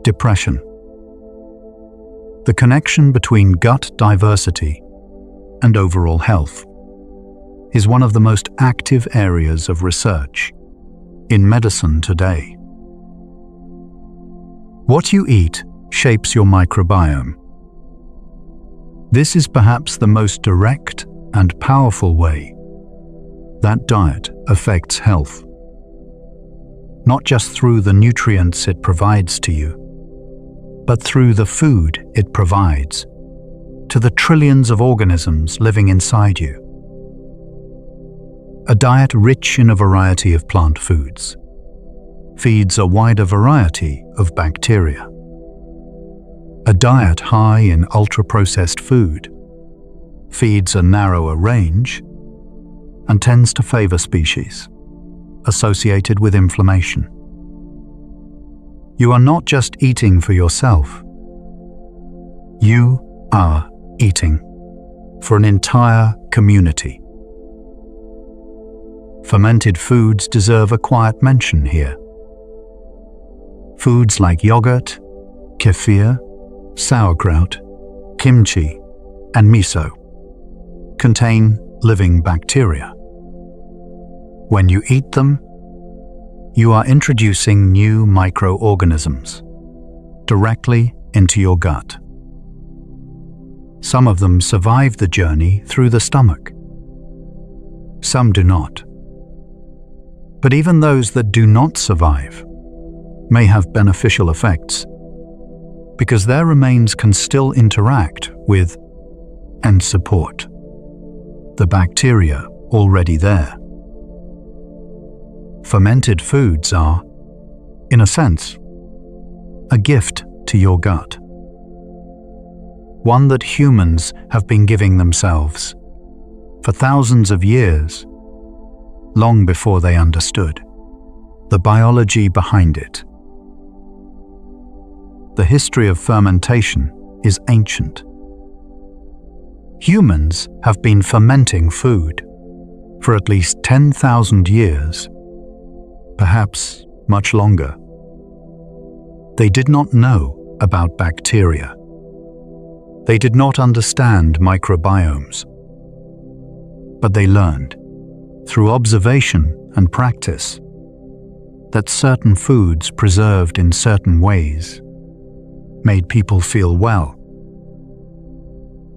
depression. The connection between gut diversity and overall health is one of the most active areas of research in medicine today. What you eat shapes your microbiome. This is perhaps the most direct and powerful way that diet affects health. Not just through the nutrients it provides to you, but through the food it provides to the trillions of organisms living inside you. A diet rich in a variety of plant foods feeds a wider variety of bacteria. A diet high in ultra-processed food feeds a narrower range and tends to favor species associated with inflammation. You are not just eating for yourself. You are eating for an entire community. Fermented foods deserve a quiet mention here. Foods like yogurt, kefir, sauerkraut, kimchi, and miso contain living bacteria. When you eat them, you are introducing new microorganisms directly into your gut. Some of them survive the journey through the stomach. Some do not. But even those that do not survive may have beneficial effects, because their remains can still interact with and support the bacteria already there. Fermented foods are, in a sense, a gift to your gut. One that humans have been giving themselves for thousands of years, long before they understood the biology behind it. The history of fermentation is ancient. Humans have been fermenting food for at least 10,000 years, perhaps much longer. They did not know about bacteria. They did not understand microbiomes. But they learned, through observation and practice, that certain foods preserved in certain ways made people feel well.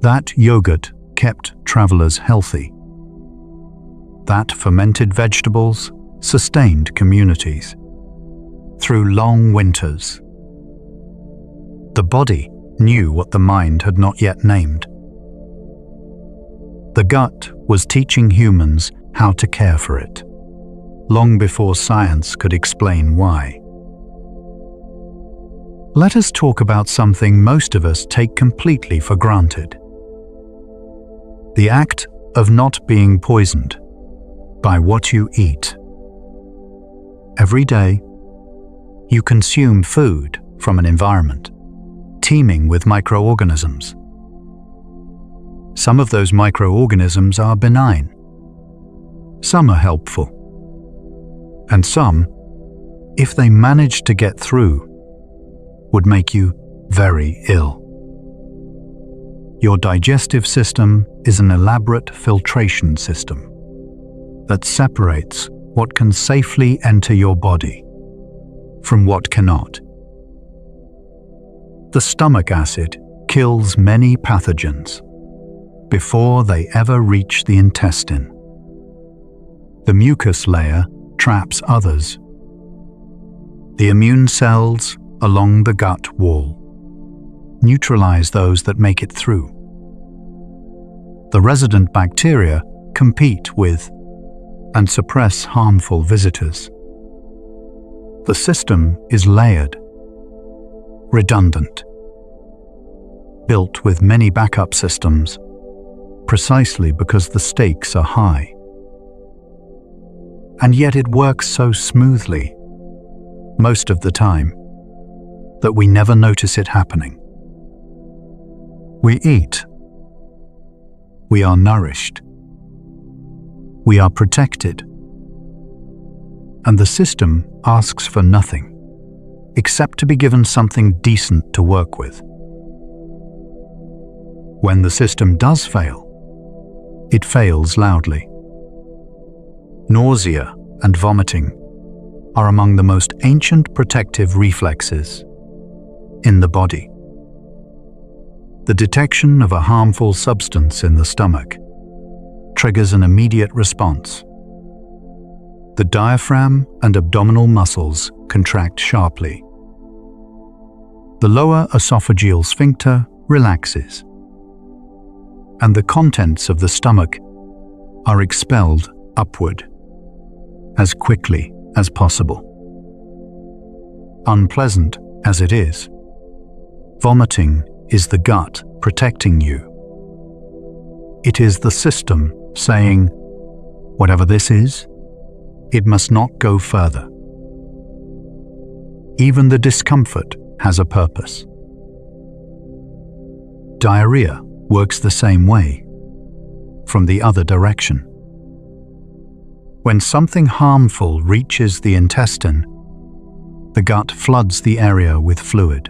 That yogurt kept travelers healthy. That fermented vegetables sustained communities through long winters. The body knew what the mind had not yet named. The gut was teaching humans how to care for it, long before science could explain why. Let us talk about something most of us take completely for granted. The act of not being poisoned by what you eat. Every day, you consume food from an environment teeming with microorganisms. Some of those microorganisms are benign. Some are helpful. And some, if they manage to get through, would make you very ill. Your digestive system is an elaborate filtration system that separates what can safely enter your body from what cannot. The stomach acid kills many pathogens before they ever reach the intestine. The mucus layer traps others. The immune cells along the gut wall neutralize those that make it through. The resident bacteria compete with and suppress harmful visitors. The system is layered, redundant, built with many backup systems, precisely because the stakes are high. And yet it works so smoothly, most of the time, that we never notice it happening. We eat. We are nourished. We are protected. And the system asks for nothing, except to be given something decent to work with. When the system does fail, it fails loudly. Nausea and vomiting are among the most ancient protective reflexes in the body. The detection of a harmful substance in the stomach triggers an immediate response. The diaphragm and abdominal muscles contract sharply. The lower esophageal sphincter relaxes, and the contents of the stomach are expelled upward as quickly as possible. Unpleasant as it is, vomiting is the gut protecting you. It is the system saying, whatever this is, it must not go further. Even the discomfort has a purpose. Diarrhea works the same way, from the other direction. When something harmful reaches the intestine, the gut floods the area with fluid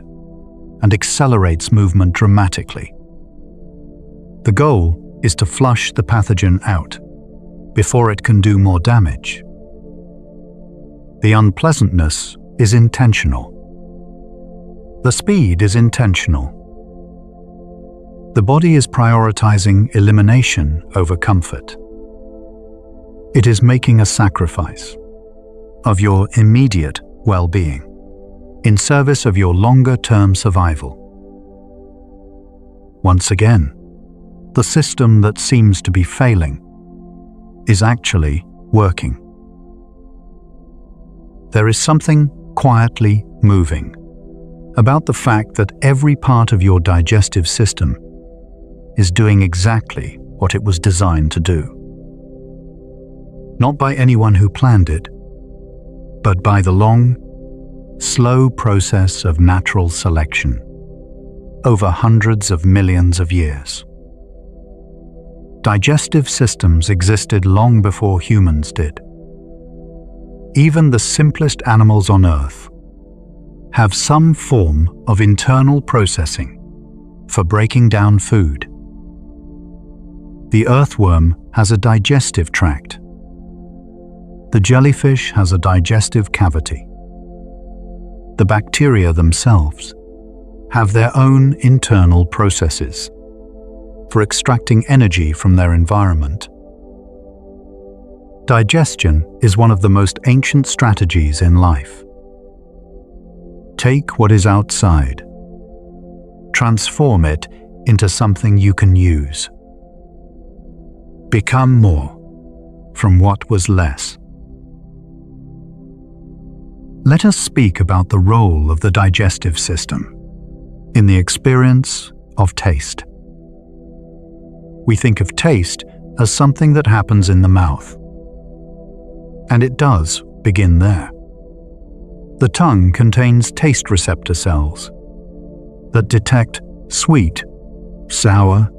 and accelerates movement dramatically. The goal is to flush the pathogen out before it can do more damage. The unpleasantness is intentional. The speed is intentional. The body is prioritizing elimination over comfort. It is making a sacrifice of your immediate well-being in service of your longer-term survival. Once again, the system that seems to be failing is actually working. there is something quietly moving about the fact that every part of your digestive system is doing exactly what it was designed to do. Not by anyone who planned it, but by the long, slow process of natural selection over hundreds of millions of years. Digestive systems existed long before humans did. Even the simplest animals on Earth have some form of internal processing for breaking down food. The earthworm has a digestive tract. The jellyfish has a digestive cavity. The bacteria themselves have their own internal processes for extracting energy from their environment. Digestion is one of the most ancient strategies in life. Take what is outside, transform it into something you can use. Become more from what was less. Let us speak about the role of the digestive system in the experience of taste. We think of taste as something that happens in the mouth. And it does begin there. The tongue contains taste receptor cells that detect sweet, sour,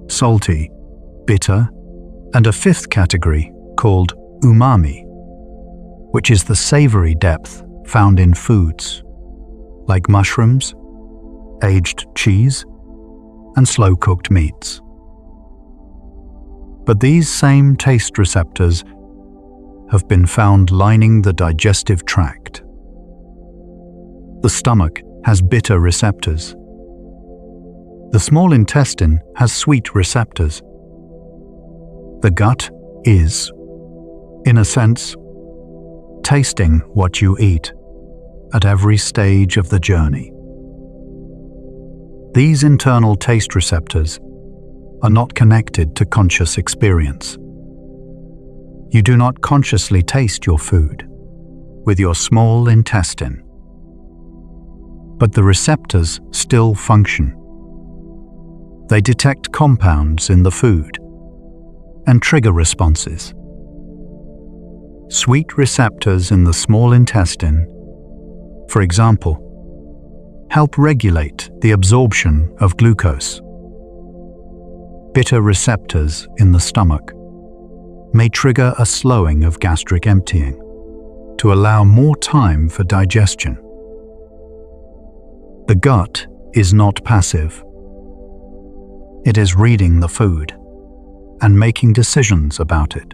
salty, bitter, and a fifth category called umami, which is the savory depth found in foods like mushrooms, aged cheese, and slow-cooked meats. But these same taste receptors have been found lining the digestive tract. The stomach has bitter receptors. The small intestine has sweet receptors. The gut is, in a sense, tasting what you eat at every stage of the journey. These internal taste receptors are not connected to conscious experience. You do not consciously taste your food with your small intestine, but the receptors still function. They detect compounds in the food and trigger responses. Sweet receptors in the small intestine, for example, help regulate the absorption of glucose. Bitter receptors in the stomach may trigger a slowing of gastric emptying to allow more time for digestion. The gut is not passive. It is reading the food and making decisions about it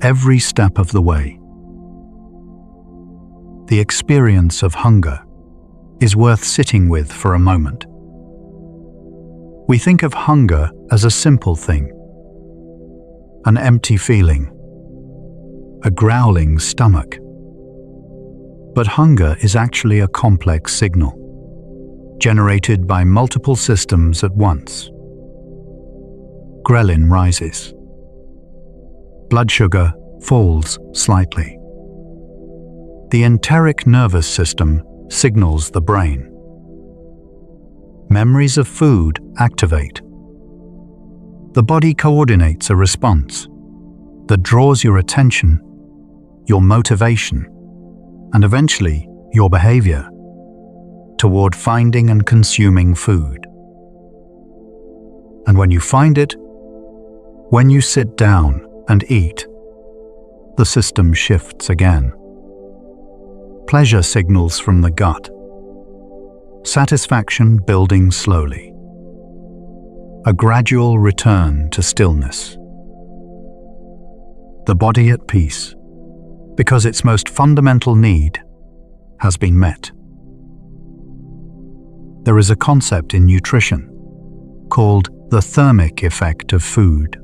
every step of the way. The experience of hunger is worth sitting with for a moment. We think of hunger as a simple thing, an empty feeling, a growling stomach. But hunger is actually a complex signal, generated by multiple systems at once. Ghrelin rises. Blood sugar falls slightly. The enteric nervous system signals the brain. Memories of food activate. The body coordinates a response that draws your attention, your motivation, and eventually your behavior toward finding and consuming food. And when you find it, when you sit down and eat, the system shifts again. Pleasure signals from the gut. Satisfaction building slowly. A gradual return to stillness. The body at peace, because its most fundamental need has been met. There is a concept in nutrition called the thermic effect of food.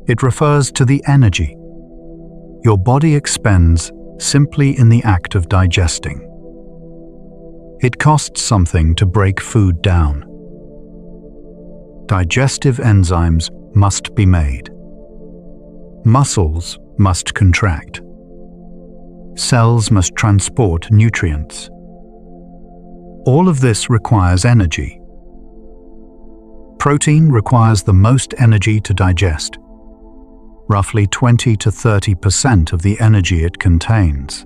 It refers to the energy your body expends simply in the act of digesting. It costs something to break food down. Digestive enzymes must be made. Muscles must contract. cells must transport nutrients. All of this requires energy. Protein requires the most energy to digest. Roughly 20 to 30% of the energy it contains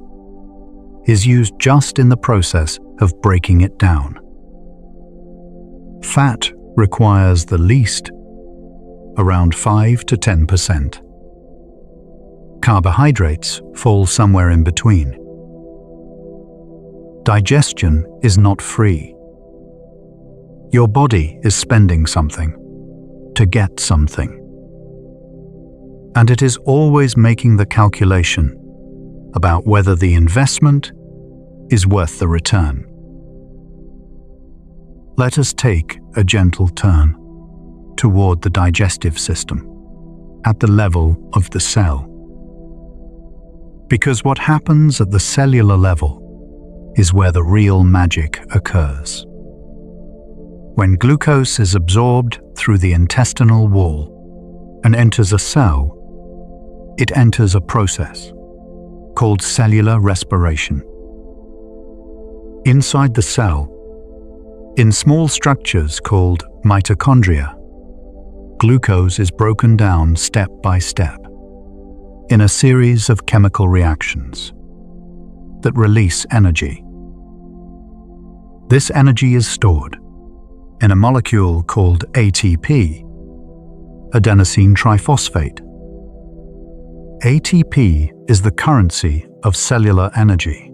is used just in the process of breaking it down. Fat requires the least, around 5 to 10%. Carbohydrates fall somewhere in between. Digestion is not free. Your body is spending something to get something. And it is always making the calculation about whether the investment is worth the return. Let us take a gentle turn toward the digestive system at the level of the cell. Because what happens at the cellular level is where the real magic occurs. When glucose is absorbed through the intestinal wall and enters a cell, it enters a process called cellular respiration. Inside the cell, in small structures called mitochondria, glucose is broken down step by step in a series of chemical reactions that release energy. This energy is stored in a molecule called ATP, adenosine triphosphate. ATP is the currency of cellular energy.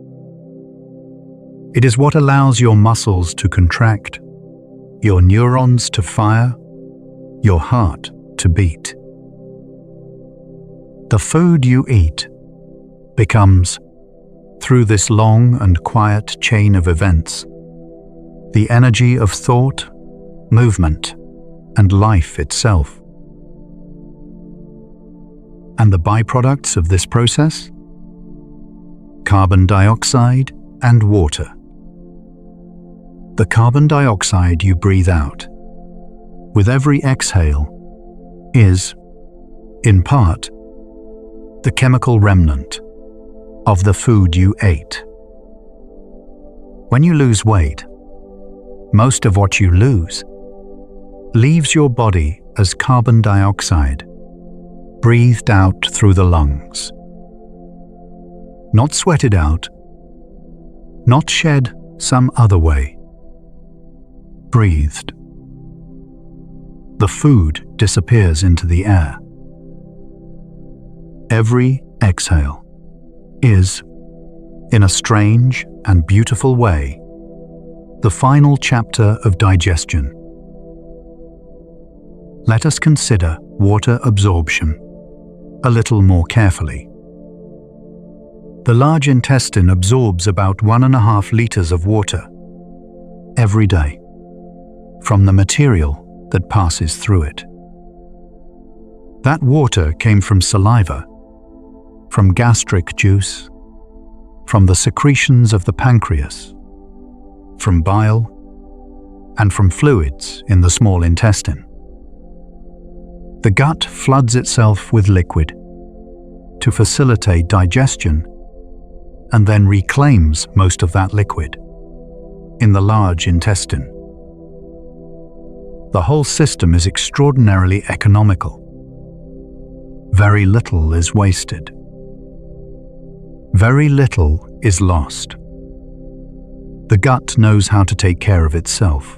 It is what allows your muscles to contract, your neurons to fire, your heart to beat. The food you eat becomes, through this long and quiet chain of events, the energy of thought, movement, and life itself. And the byproducts of this process? Carbon dioxide and water. The carbon dioxide you breathe out with every exhale is, in part, the chemical remnant of the food you ate. When you lose weight, most of what you lose leaves your body as carbon dioxide, breathed out through the lungs. Not sweated out, not shed some other way. Breathed. The food disappears into the air. Every exhale is, in a strange and beautiful way, the final chapter of digestion. Let us consider water absorption a little more carefully. The large intestine absorbs about 1.5 liters of water every day from the material that passes through it. That water came from saliva, from gastric juice, from the secretions of the pancreas, from bile, and from fluids in the small intestine. The gut floods itself with liquid to facilitate digestion and then reclaims most of that liquid in the large intestine. The whole system is extraordinarily economical. Very little is wasted. Very little is lost. The gut knows how to take care of itself.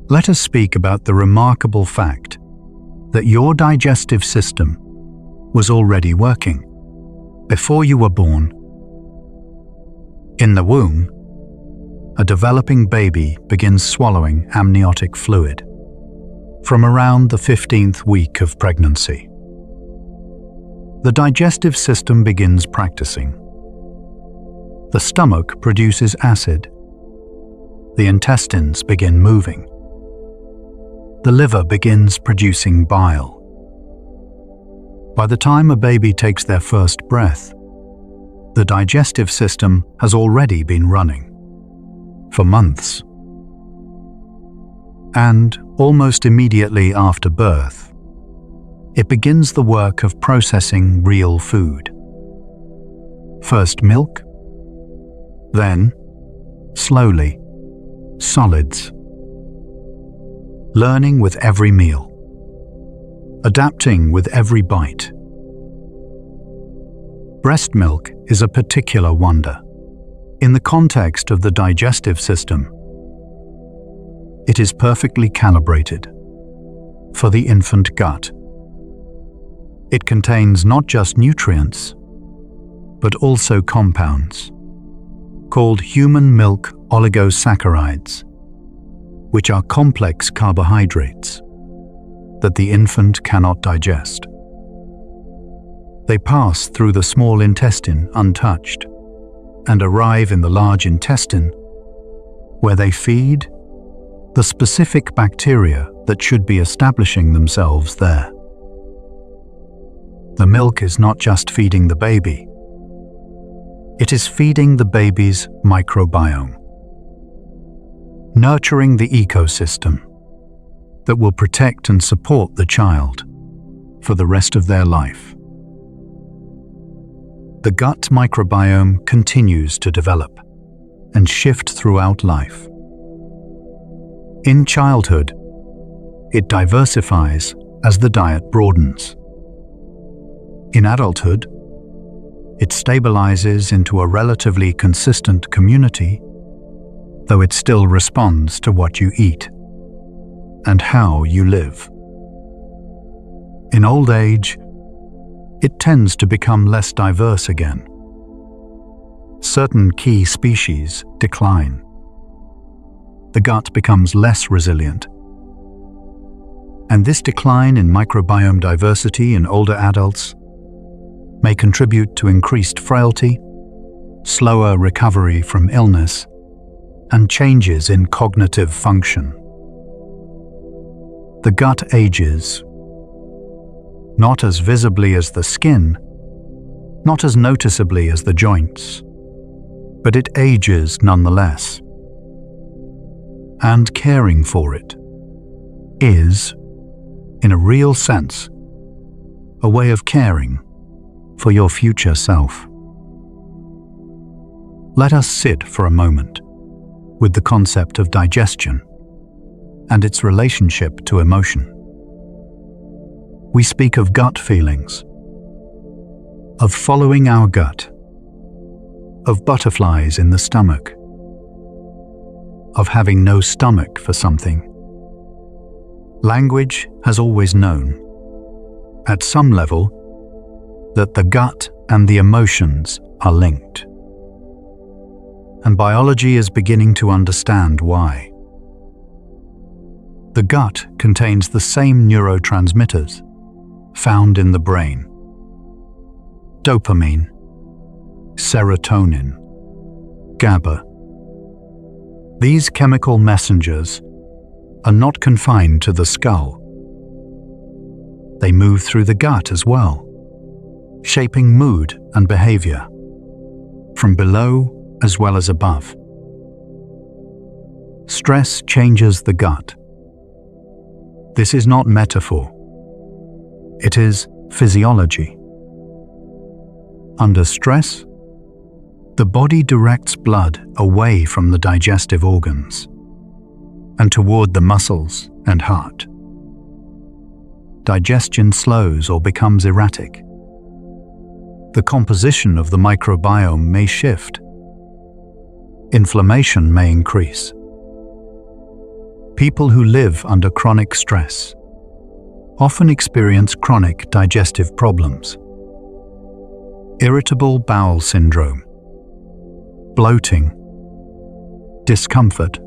Let us speak about the remarkable fact that your digestive system was already working before you were born. In the womb, a developing baby begins swallowing amniotic fluid from around the 15th week of pregnancy. The digestive system begins practicing. The stomach produces acid. The intestines begin moving. The liver begins producing bile. By the time a baby takes their first breath, the digestive system has already been running for months. And almost immediately after birth, it begins the work of processing real food, First milk, then, slowly, solids. Learning with every meal. Adapting with every bite. Breast milk is a particular wonder. In the context of the digestive system, it is perfectly calibrated for the infant gut. It contains not just nutrients, but also compounds called human milk oligosaccharides, which are complex carbohydrates that the infant cannot digest. They pass through the small intestine untouched and arrive in the large intestine, where they feed the specific bacteria that should be establishing themselves there. The milk is not just feeding the baby, it is feeding the baby's microbiome, nurturing the ecosystem that will protect and support the child for the rest of their life. The gut microbiome continues to develop and shift throughout life. In childhood, it diversifies as the diet broadens. In adulthood, it stabilizes into a relatively consistent community, though it still responds to what you eat and how you live. In old age, it tends to become less diverse again. Certain key species decline. The gut becomes less resilient. And this decline in microbiome diversity in older adults may contribute to increased frailty, slower recovery from illness, and changes in cognitive function. The gut ages, not as visibly as the skin, not as noticeably as the joints, but it ages nonetheless. And caring for it is, in a real sense, a way of caring for your future self. Let us sit for a moment with the concept of digestion and its relationship to emotion. We speak of gut feelings, of following our gut, of butterflies in the stomach, of having no stomach for something. Language has always known, at some level, that the gut and the emotions are linked. And biology is beginning to understand why. The gut contains the same neurotransmitters found in the brain: dopamine, serotonin, GABA. These chemical messengers are not confined to the skull. They move through the gut as well, shaping mood and behavior, from below as well as above. Stress changes the gut. This is not metaphor. It is physiology. Under stress, the body directs blood away from the digestive organs and toward the muscles and heart. Digestion slows or becomes erratic. The composition of the microbiome may shift. Inflammation may increase. People who live under chronic stress often experience chronic digestive problems. Irritable bowel syndrome, bloating, discomfort.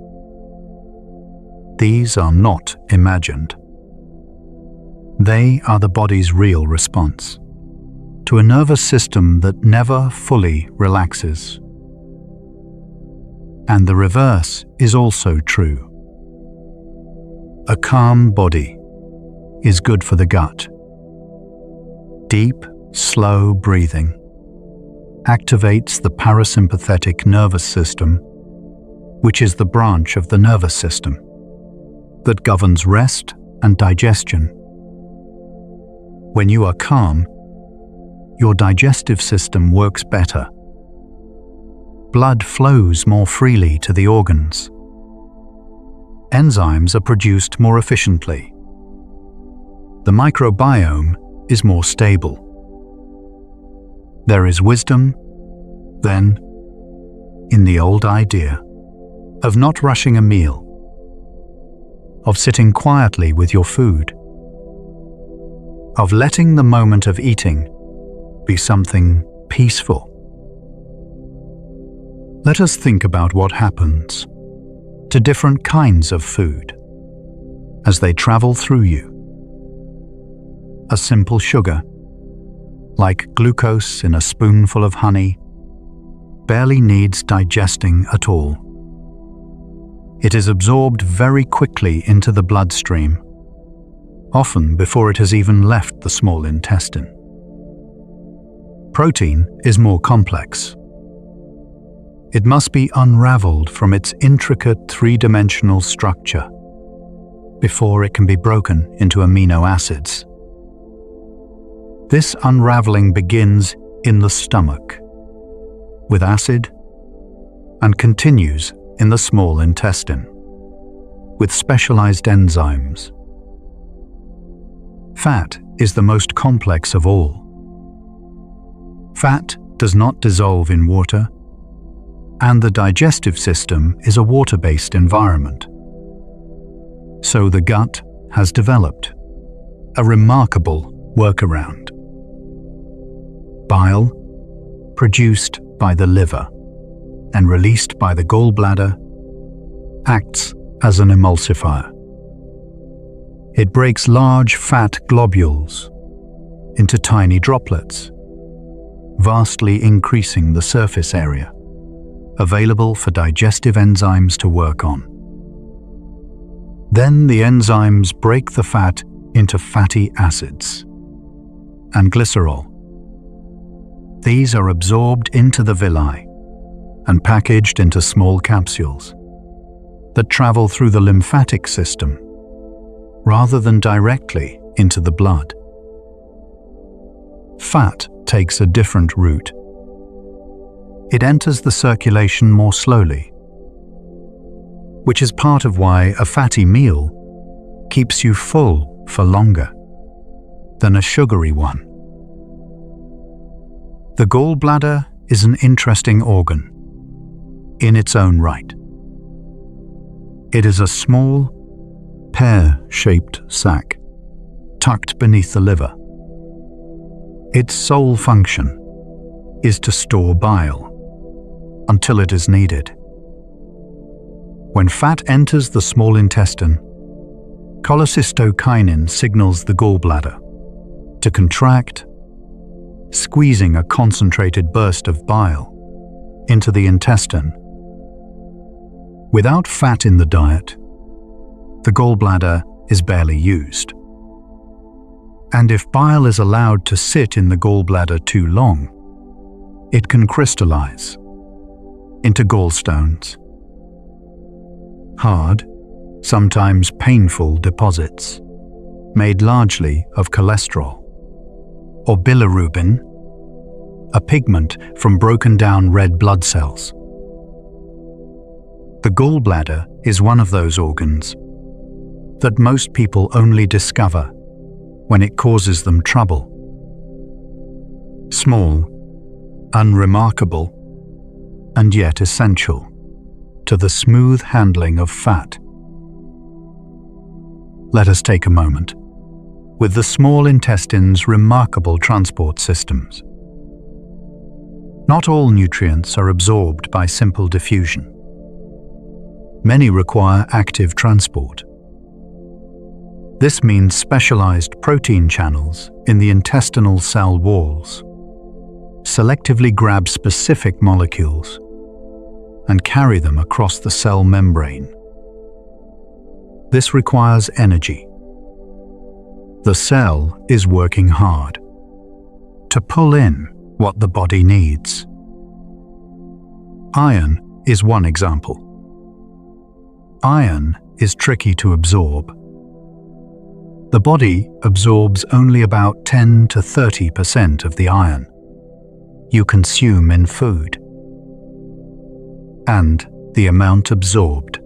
These are not imagined. They are the body's real response to a nervous system that never fully relaxes. And the reverse is also true. A calm body is good for the gut. Deep, slow breathing activates the parasympathetic nervous system, which is the branch of the nervous system that governs rest and digestion. When you are calm, your digestive system works better blood flows more freely to the organs. Enzymes are produced more efficiently. The microbiome is more stable. There is wisdom, then, in the old idea of not rushing a meal, of sitting quietly with your food, of letting the moment of eating be something peaceful. Let us think about what happens to different kinds of food as they travel through you. A simple sugar, like glucose in a spoonful of honey, barely needs digesting at all. It is absorbed very quickly into the bloodstream, often before it has even left the small intestine. Protein is more complex. It must be unraveled from its intricate three-dimensional structure before it can be broken into amino acids. This unraveling begins in the stomach with acid and continues in the small intestine with specialized enzymes. Fat is the most complex of all. Fat does not dissolve in water, and the digestive system is a water-based environment. So the gut has developed a remarkable workaround. Bile, produced by the liver and released by the gallbladder, acts as an emulsifier. It breaks large fat globules into tiny droplets, vastly increasing the surface area available for digestive enzymes to work on. Then the enzymes break the fat into fatty acids and glycerol. These are absorbed into the villi and packaged into small capsules that travel through the lymphatic system rather than directly into the blood. Fat takes a different route. It enters the circulation more slowly, which is part of why a fatty meal keeps you full for longer than a sugary one. The gallbladder is an interesting organ in its own right. It is a small, pear-shaped sac tucked beneath the liver. Its sole function is to store bile until it is needed. When fat enters the small intestine, cholecystokinin signals the gallbladder to contract, squeezing a concentrated burst of bile into the intestine. Without fat in the diet, the gallbladder is barely used. And if bile is allowed to sit in the gallbladder too long, it can crystallize into gallstones. Hard, sometimes painful deposits, made largely of cholesterol, or bilirubin, a pigment from broken down red blood cells. The gallbladder is one of those organs that most people only discover when it causes them trouble. Small, unremarkable, and yet essential to the smooth handling of fat. Let us take a moment with the small intestine's remarkable transport systems. Not all nutrients are absorbed by simple diffusion. Many require active transport. This means specialized protein channels in the intestinal cell walls selectively grab specific molecules and carry them across the cell membrane. This requires energy. The cell is working hard to pull in what the body needs. Iron is one example. Iron is tricky to absorb. The body absorbs only about 10 to 30% of the iron you consume in food. and the amount absorbed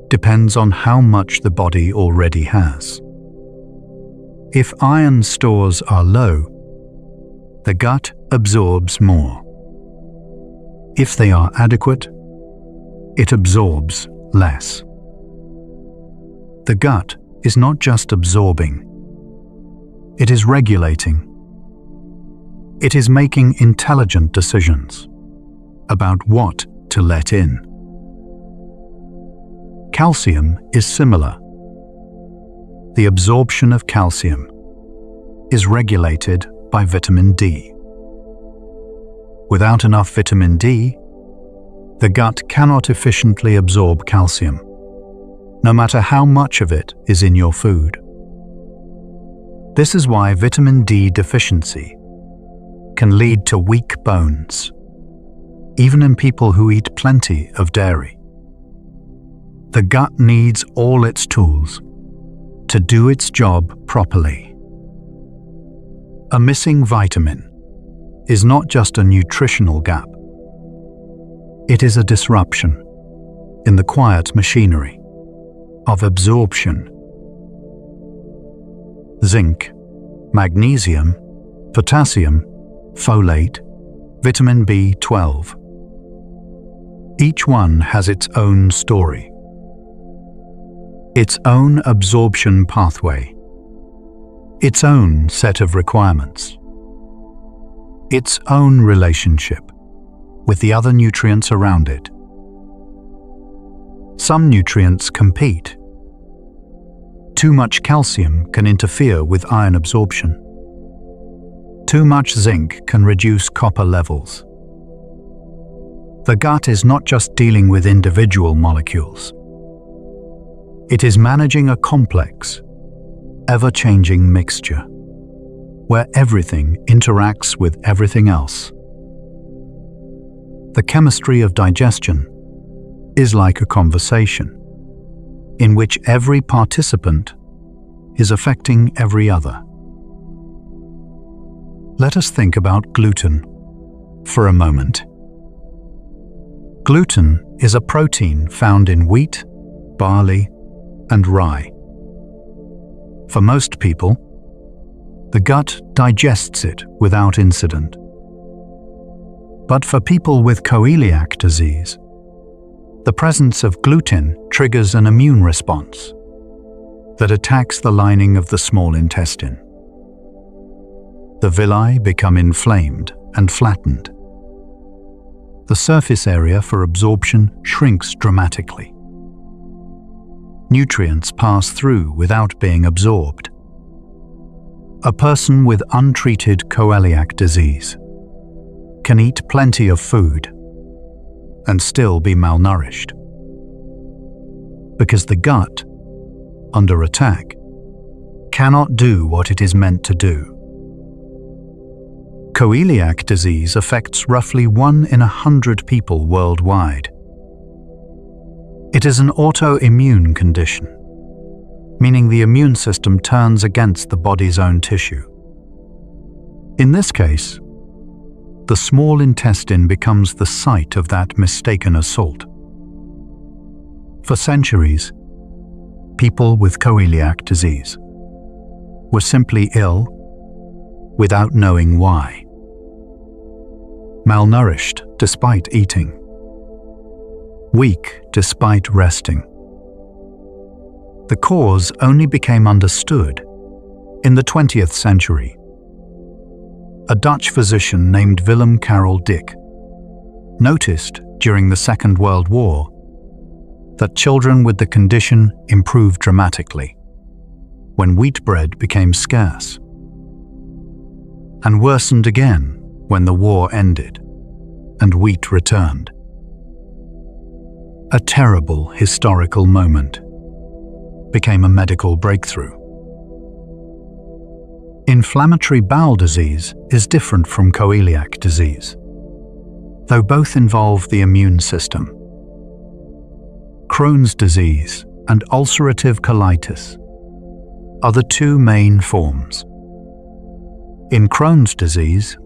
depends on how much the body already has. If iron stores are low, the gut absorbs more. If they are adequate, it absorbs less. The gut is not just absorbing, it is regulating. It is making intelligent decisions about what to let in. Calcium is similar. The absorption of calcium is regulated by vitamin D. Without enough vitamin D, the gut cannot efficiently absorb calcium, no matter how much of it is in your food. This is why vitamin D deficiency can lead to weak bones, even in people who eat plenty of dairy. The gut needs all its tools to do its job properly. A missing vitamin is not just a nutritional gap. It is a disruption in the quiet machinery of absorption. Zinc, magnesium, potassium, folate, vitamin B12. Each one has its own story, its own absorption pathway, its own set of requirements, its own relationship with the other nutrients around it. Some nutrients compete. Too much calcium can interfere with iron absorption. Too much zinc can reduce copper levels. The gut is not just dealing with individual molecules. It is managing a complex, ever-changing mixture, where everything interacts with everything else. The chemistry of digestion is like a conversation, in which every participant is affecting every other. Let us think about gluten for a moment. Gluten is a protein found in wheat, barley, and rye. For most people, the gut digests it without incident. But for people with celiac disease, the presence of gluten triggers an immune response that attacks the lining of the small intestine. The villi become inflamed and flattened. The surface area for absorption shrinks dramatically. Nutrients pass through without being absorbed. A person with untreated celiac disease can eat plenty of food and still be malnourished, because the gut, under attack, cannot do what it is meant to do. Celiac disease affects roughly 1 in 100 people worldwide. It is an autoimmune condition, meaning the immune system turns against the body's own tissue. In this case, the small intestine becomes the site of that mistaken assault. For centuries, people with celiac disease were simply ill without knowing why. Malnourished despite eating. Weak despite resting. The cause only became understood in the 20th century. A Dutch physician named Willem Karel Dick noticed during the Second World War that children with the condition improved dramatically when wheat bread became scarce, and worsened again when the war ended and wheat returned. A terrible historical moment became a medical breakthrough. Inflammatory bowel disease is different from celiac disease, though both involve the immune system. Crohn's disease and ulcerative colitis are the two main forms. In Crohn's disease,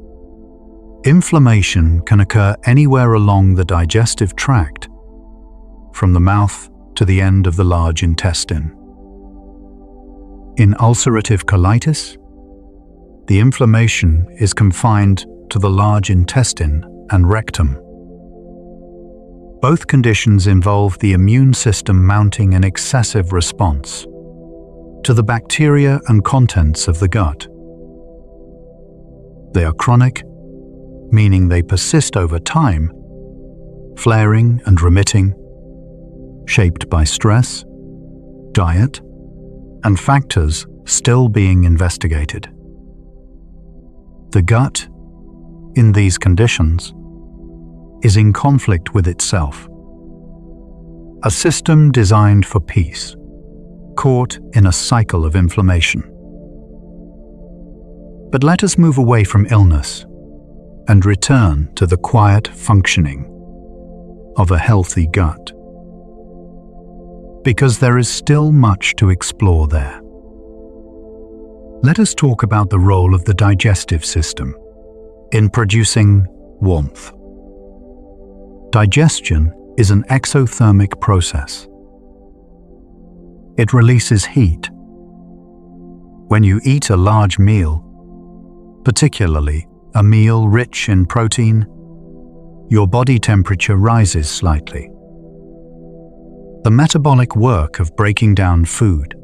Inflammation can occur anywhere along the digestive tract, from the mouth to the end of the large intestine. In ulcerative colitis, the inflammation is confined to the large intestine and rectum. Both conditions involve the immune system mounting an excessive response to the bacteria and contents of the gut. They are chronic, meaning they persist over time, flaring and remitting, shaped by stress, diet, and factors still being investigated. The gut, in these conditions, is in conflict with itself. A system designed for peace, caught in a cycle of inflammation. But let us move away from illness and return to the quiet functioning of a healthy gut. Because there is still much to explore there. Let us talk about the role of the digestive system in producing warmth. Digestion is an exothermic process. It releases heat. When you eat a large meal, particularly a meal rich in protein, your body temperature rises slightly. The metabolic work of breaking down food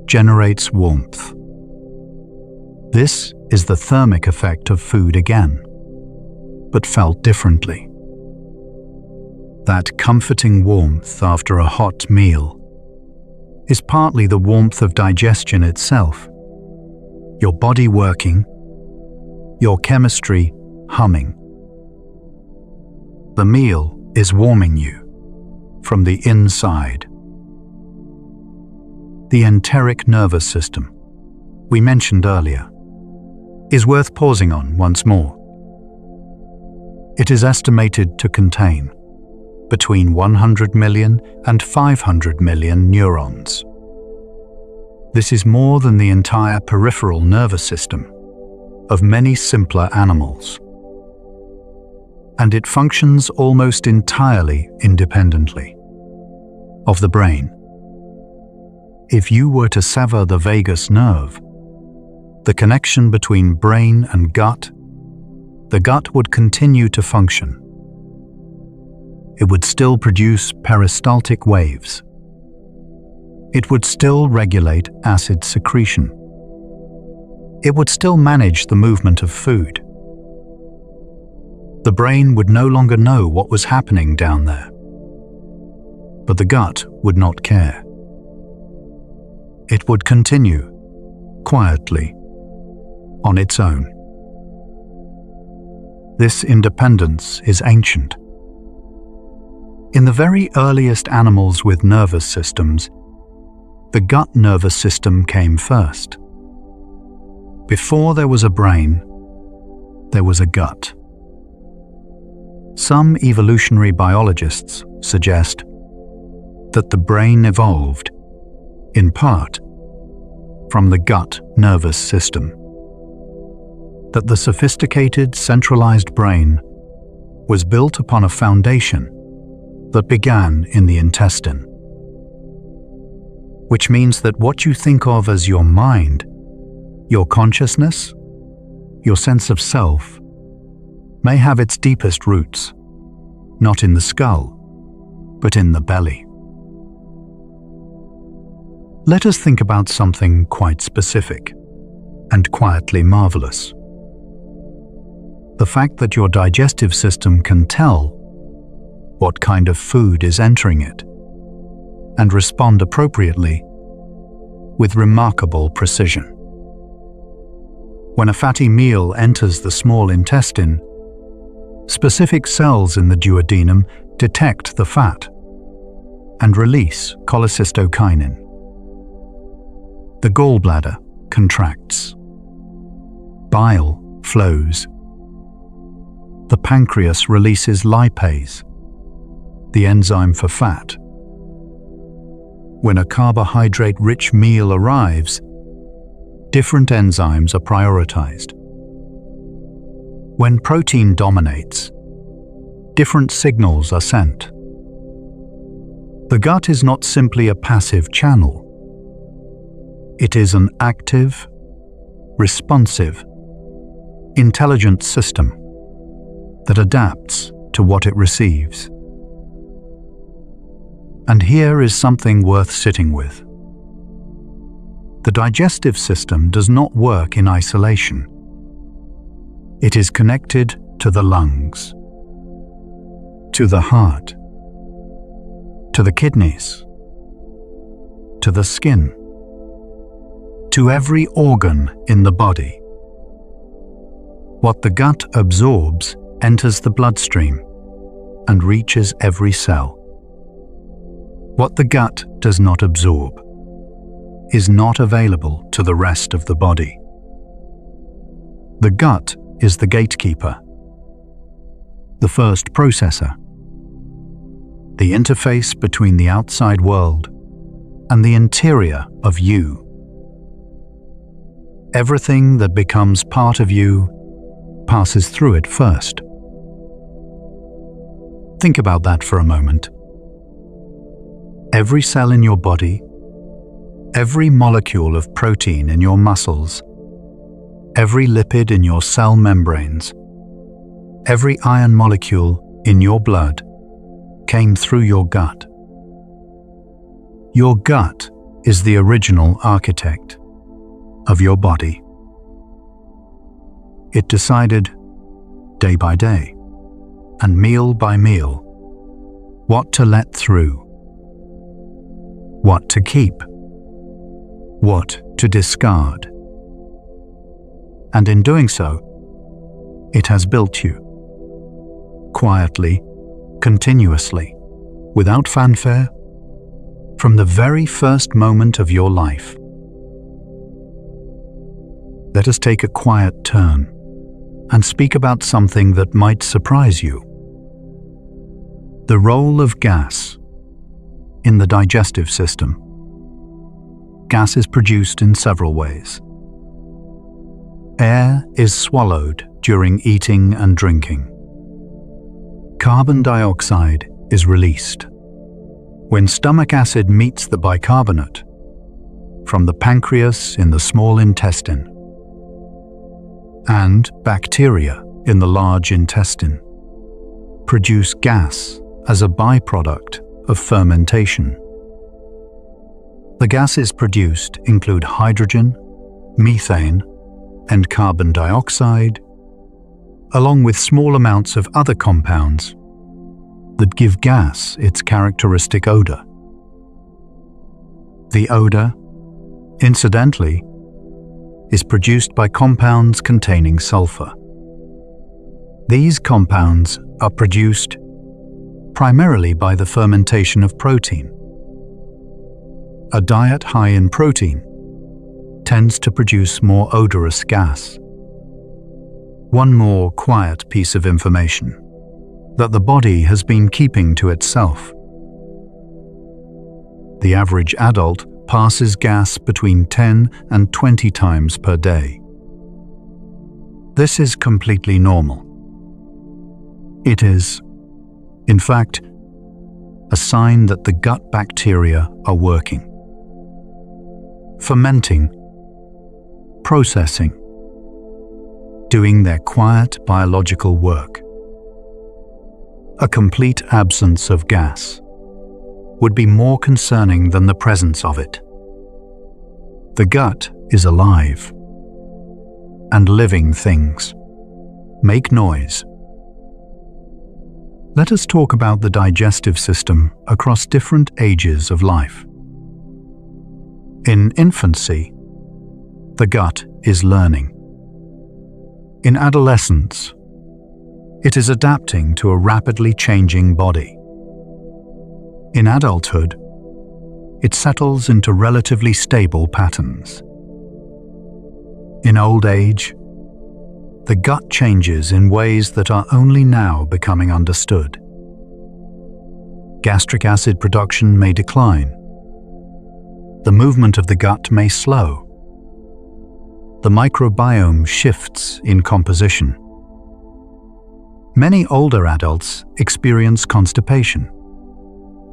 generates warmth. This is the thermic effect of food again, but felt differently. That comforting warmth after a hot meal is partly the warmth of digestion itself, your body working, your chemistry humming. The meal is warming you from the inside. The enteric nervous system, we mentioned earlier, is worth pausing on once more. It is estimated to contain between 100 million and 500 million neurons. This is more than the entire peripheral nervous system of many simpler animals. And it functions almost entirely independently of the brain. If you were to sever the vagus nerve, the connection between brain and gut, the gut would continue to function. It would still produce peristaltic waves. It would still regulate acid secretion. It would still manage the movement of food. The brain would no longer know what was happening down there. But the gut would not care. It would continue, quietly, on its own. This independence is ancient. In the very earliest animals with nervous systems, the gut nervous system came first. Before there was a brain, there was a gut. Some evolutionary biologists suggest that the brain evolved, in part, from the gut nervous system. That the sophisticated, centralized brain was built upon a foundation that began in the intestine. Which means that what you think of as your mind, your consciousness, your sense of self, may have its deepest roots, not in the skull, but in the belly. Let us think about something quite specific and quietly marvelous. The fact that your digestive system can tell what kind of food is entering it and respond appropriately with remarkable precision. When a fatty meal enters the small intestine, specific cells in the duodenum detect the fat and release cholecystokinin. The gallbladder contracts. Bile flows. The pancreas releases lipase, the enzyme for fat. When a carbohydrate-rich meal arrives, different enzymes are prioritized. When protein dominates, different signals are sent. The gut is not simply a passive channel. It is an active, responsive, intelligent system that adapts to what it receives. And here is something worth sitting with. The digestive system does not work in isolation. It is connected to the lungs, to the heart, to the kidneys, to the skin, to every organ in the body. What the gut absorbs enters the bloodstream and reaches every cell. What the gut does not absorb is not available to the rest of the body. The gut is the gatekeeper, the first processor, the interface between the outside world and the interior of you. Everything that becomes part of you passes through it first. Think about that for a moment. Every cell in your body, every molecule of protein in your muscles, every lipid in your cell membranes, every iron molecule in your blood came through your gut. Your gut is the original architect of your body. It decided, day by day and meal by meal, what to let through, what to keep, what to discard. And in doing so, it has built you. Quietly, continuously, without fanfare, from the very first moment of your life. Let us take a quiet turn and speak about something that might surprise you. The role of gas in the digestive system. Gas is produced in several ways. Air is swallowed during eating and drinking. Carbon dioxide is released when stomach acid meets the bicarbonate from the pancreas in the small intestine and bacteria in the large intestine produce gas as a byproduct of fermentation. The gases produced include hydrogen, methane, and carbon dioxide, along with small amounts of other compounds that give gas its characteristic odor. The odor, incidentally, is produced by compounds containing sulfur. These compounds are produced primarily by the fermentation of protein. A diet high in protein tends to produce more odorous gas. One more quiet piece of information that the body has been keeping to itself. The average adult passes gas between 10 and 20 times per day. This is completely normal. It is, in fact, a sign that the gut bacteria are working, fermenting, processing, doing their quiet biological work. A complete absence of gas would be more concerning than the presence of it. The gut is alive, and living things make noise. Let us talk about the digestive system across different ages of life. In infancy, the gut is learning. In adolescence, it is adapting to a rapidly changing body. In adulthood, it settles into relatively stable patterns. In old age, the gut changes in ways that are only now becoming understood. Gastric acid production may decline. The movement of the gut may slow. The microbiome shifts in composition. Many older adults experience constipation,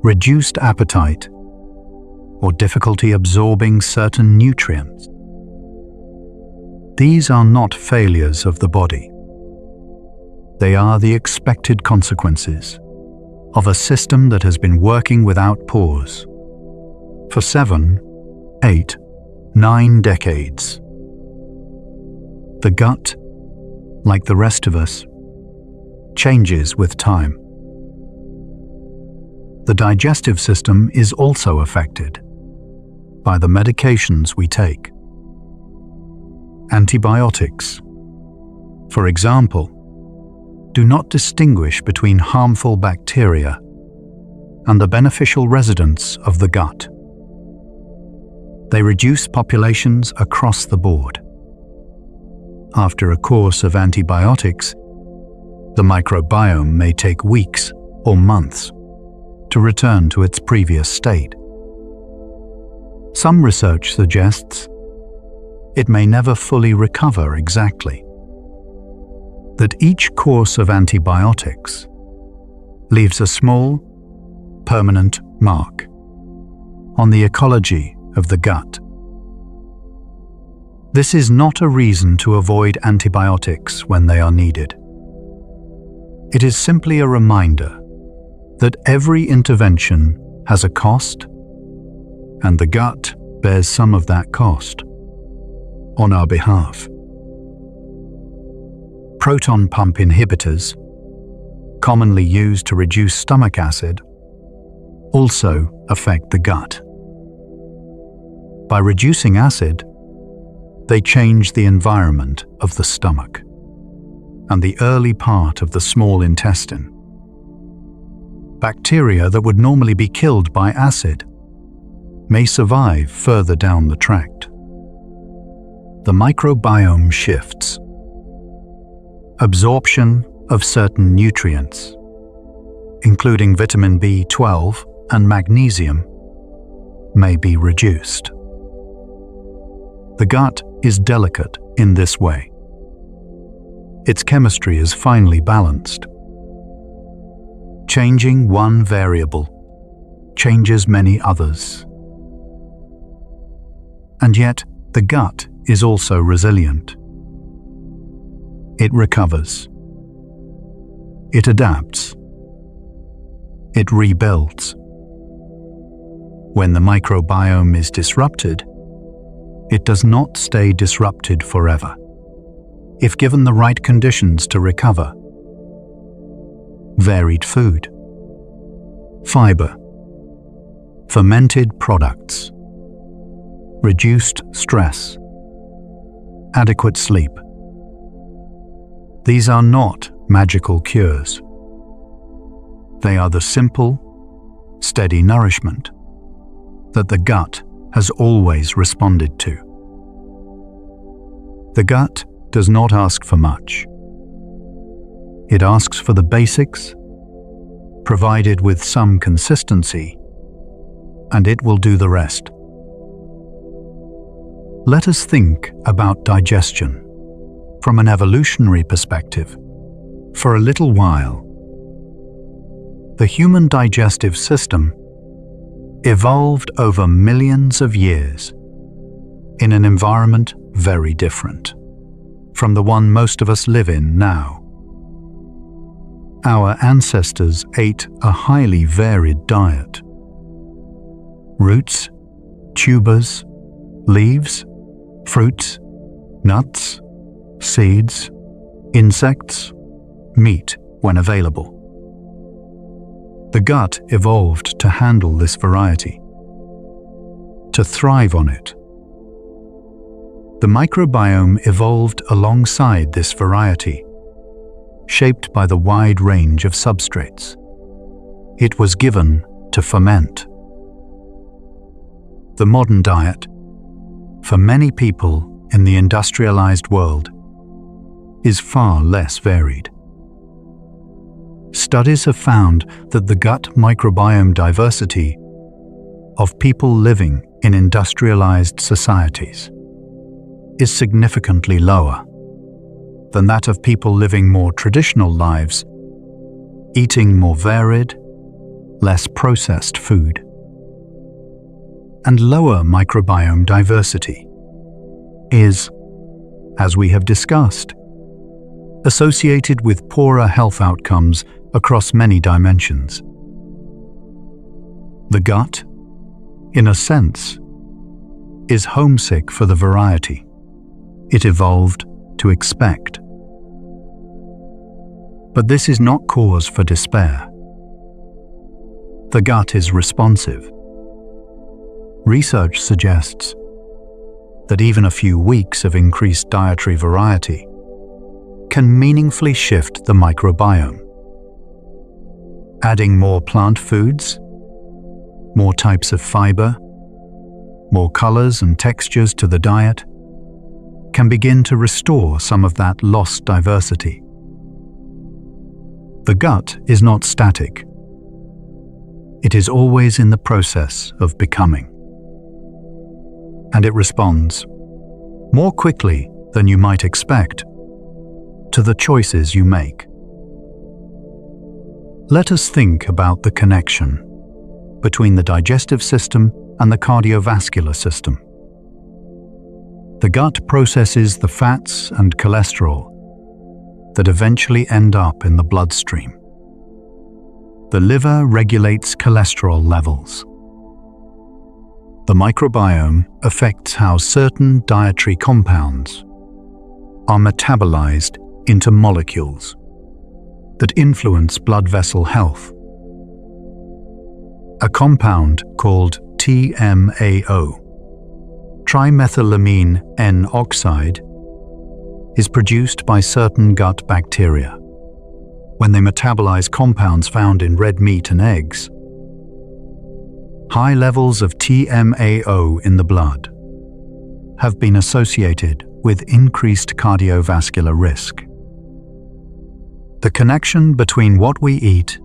reduced appetite, or difficulty absorbing certain nutrients. These are not failures of the body. They are the expected consequences of a system that has been working without pause for 7, 8, 9 decades. The gut, like the rest of us, changes with time. The digestive system is also affected by the medications we take. Antibiotics, for example, do not distinguish between harmful bacteria and the beneficial residents of the gut. They reduce populations across the board. After a course of antibiotics, the microbiome may take weeks or months to return to its previous state. Some research suggests it may never fully recover exactly. That each course of antibiotics leaves a small, permanent mark on the ecology of the gut. This is not a reason to avoid antibiotics when they are needed. It is simply a reminder that every intervention has a cost, and the gut bears some of that cost on our behalf. Proton pump inhibitors, commonly used to reduce stomach acid, also affect the gut. By reducing acid, they change the environment of the stomach and the early part of the small intestine. Bacteria that would normally be killed by acid may survive further down the tract. The microbiome shifts. Absorption of certain nutrients, including vitamin B12 and magnesium, may be reduced. The gut is delicate in this way. Its chemistry is finely balanced. Changing one variable changes many others. And yet, the gut is also resilient. It recovers. It adapts. It rebuilds. When the microbiome is disrupted, it does not stay disrupted forever, if given the right conditions to recover. Varied food, fiber, fermented products, reduced stress, adequate sleep. These are not magical cures. They are the simple, steady nourishment that the gut has always responded to. The gut does not ask for much. It asks for the basics, provided with some consistency, and it will do the rest. Let us think about digestion from an evolutionary perspective for a little while. The human digestive system evolved over millions of years in an environment very different from the one most of us live in now. Our ancestors ate a highly varied diet. Roots, tubers, leaves, fruits, nuts, seeds, insects, meat when available. The gut evolved to handle this variety, to thrive on it. The microbiome evolved alongside this variety, shaped by the wide range of substrates. It was given to ferment. The modern diet, for many people in the industrialized world, is far less varied. Studies have found that the gut microbiome diversity of people living in industrialized societies is significantly lower than that of people living more traditional lives eating more varied, less processed food, and lower microbiome diversity is, as we have discussed, associated with poorer health outcomes across many dimensions. The gut, in a sense, is homesick for the variety it evolved to expect. But this is not cause for despair. The gut is responsive. Research suggests that even a few weeks of increased dietary variety can meaningfully shift the microbiome. Adding more plant foods, more types of fiber, more colors and textures to the diet can begin to restore some of that lost diversity. The gut is not static. It is always in the process of becoming. And it responds, more quickly than you might expect, to the choices you make. Let us think about the connection between the digestive system and the cardiovascular system. The gut processes the fats and cholesterol that eventually end up in the bloodstream. The liver regulates cholesterol levels. The microbiome affects how certain dietary compounds are metabolized into molecules that influence blood vessel health. A compound called TMAO, trimethylamine N-oxide, is produced by certain gut bacteria when they metabolize compounds found in red meat and eggs. High levels of TMAO in the blood have been associated with increased cardiovascular risk. The connection between what we eat,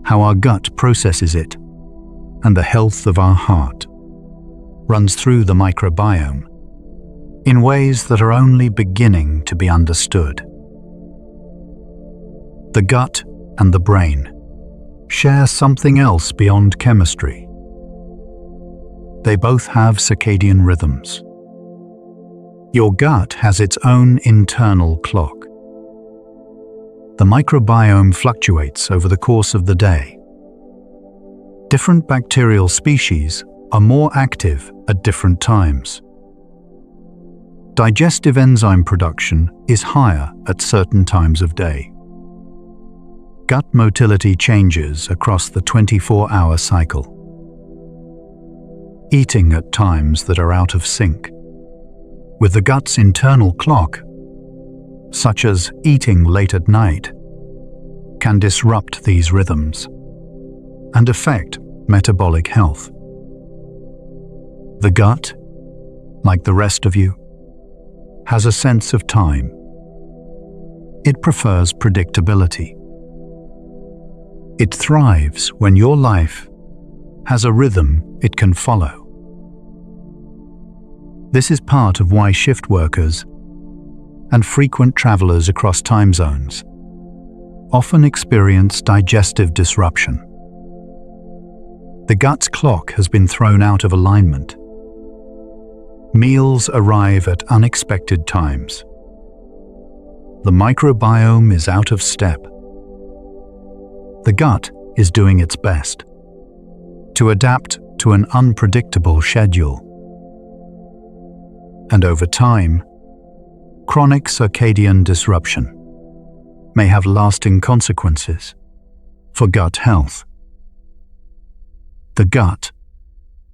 how our gut processes it, and the health of our heart runs through the microbiome in ways that are only beginning to be understood. The gut and the brain share something else beyond chemistry. They both have circadian rhythms. Your gut has its own internal clock. The microbiome fluctuates over the course of the day. Different bacterial species are more active at different times. Digestive enzyme production is higher at certain times of day. Gut motility changes across the 24-hour cycle. Eating at times that are out of sync with the gut's internal clock, such as eating late at night, can disrupt these rhythms and affect metabolic health. The gut, like the rest of you, has a sense of time. It prefers predictability. It thrives when your life has a rhythm it can follow. This is part of why shift workers and frequent travelers across time zones often experience digestive disruption. The gut's clock has been thrown out of alignment. Meals arrive at unexpected times. The microbiome is out of step. The gut is doing its best to adapt to an unpredictable schedule. And over time, chronic circadian disruption may have lasting consequences for gut health. The gut,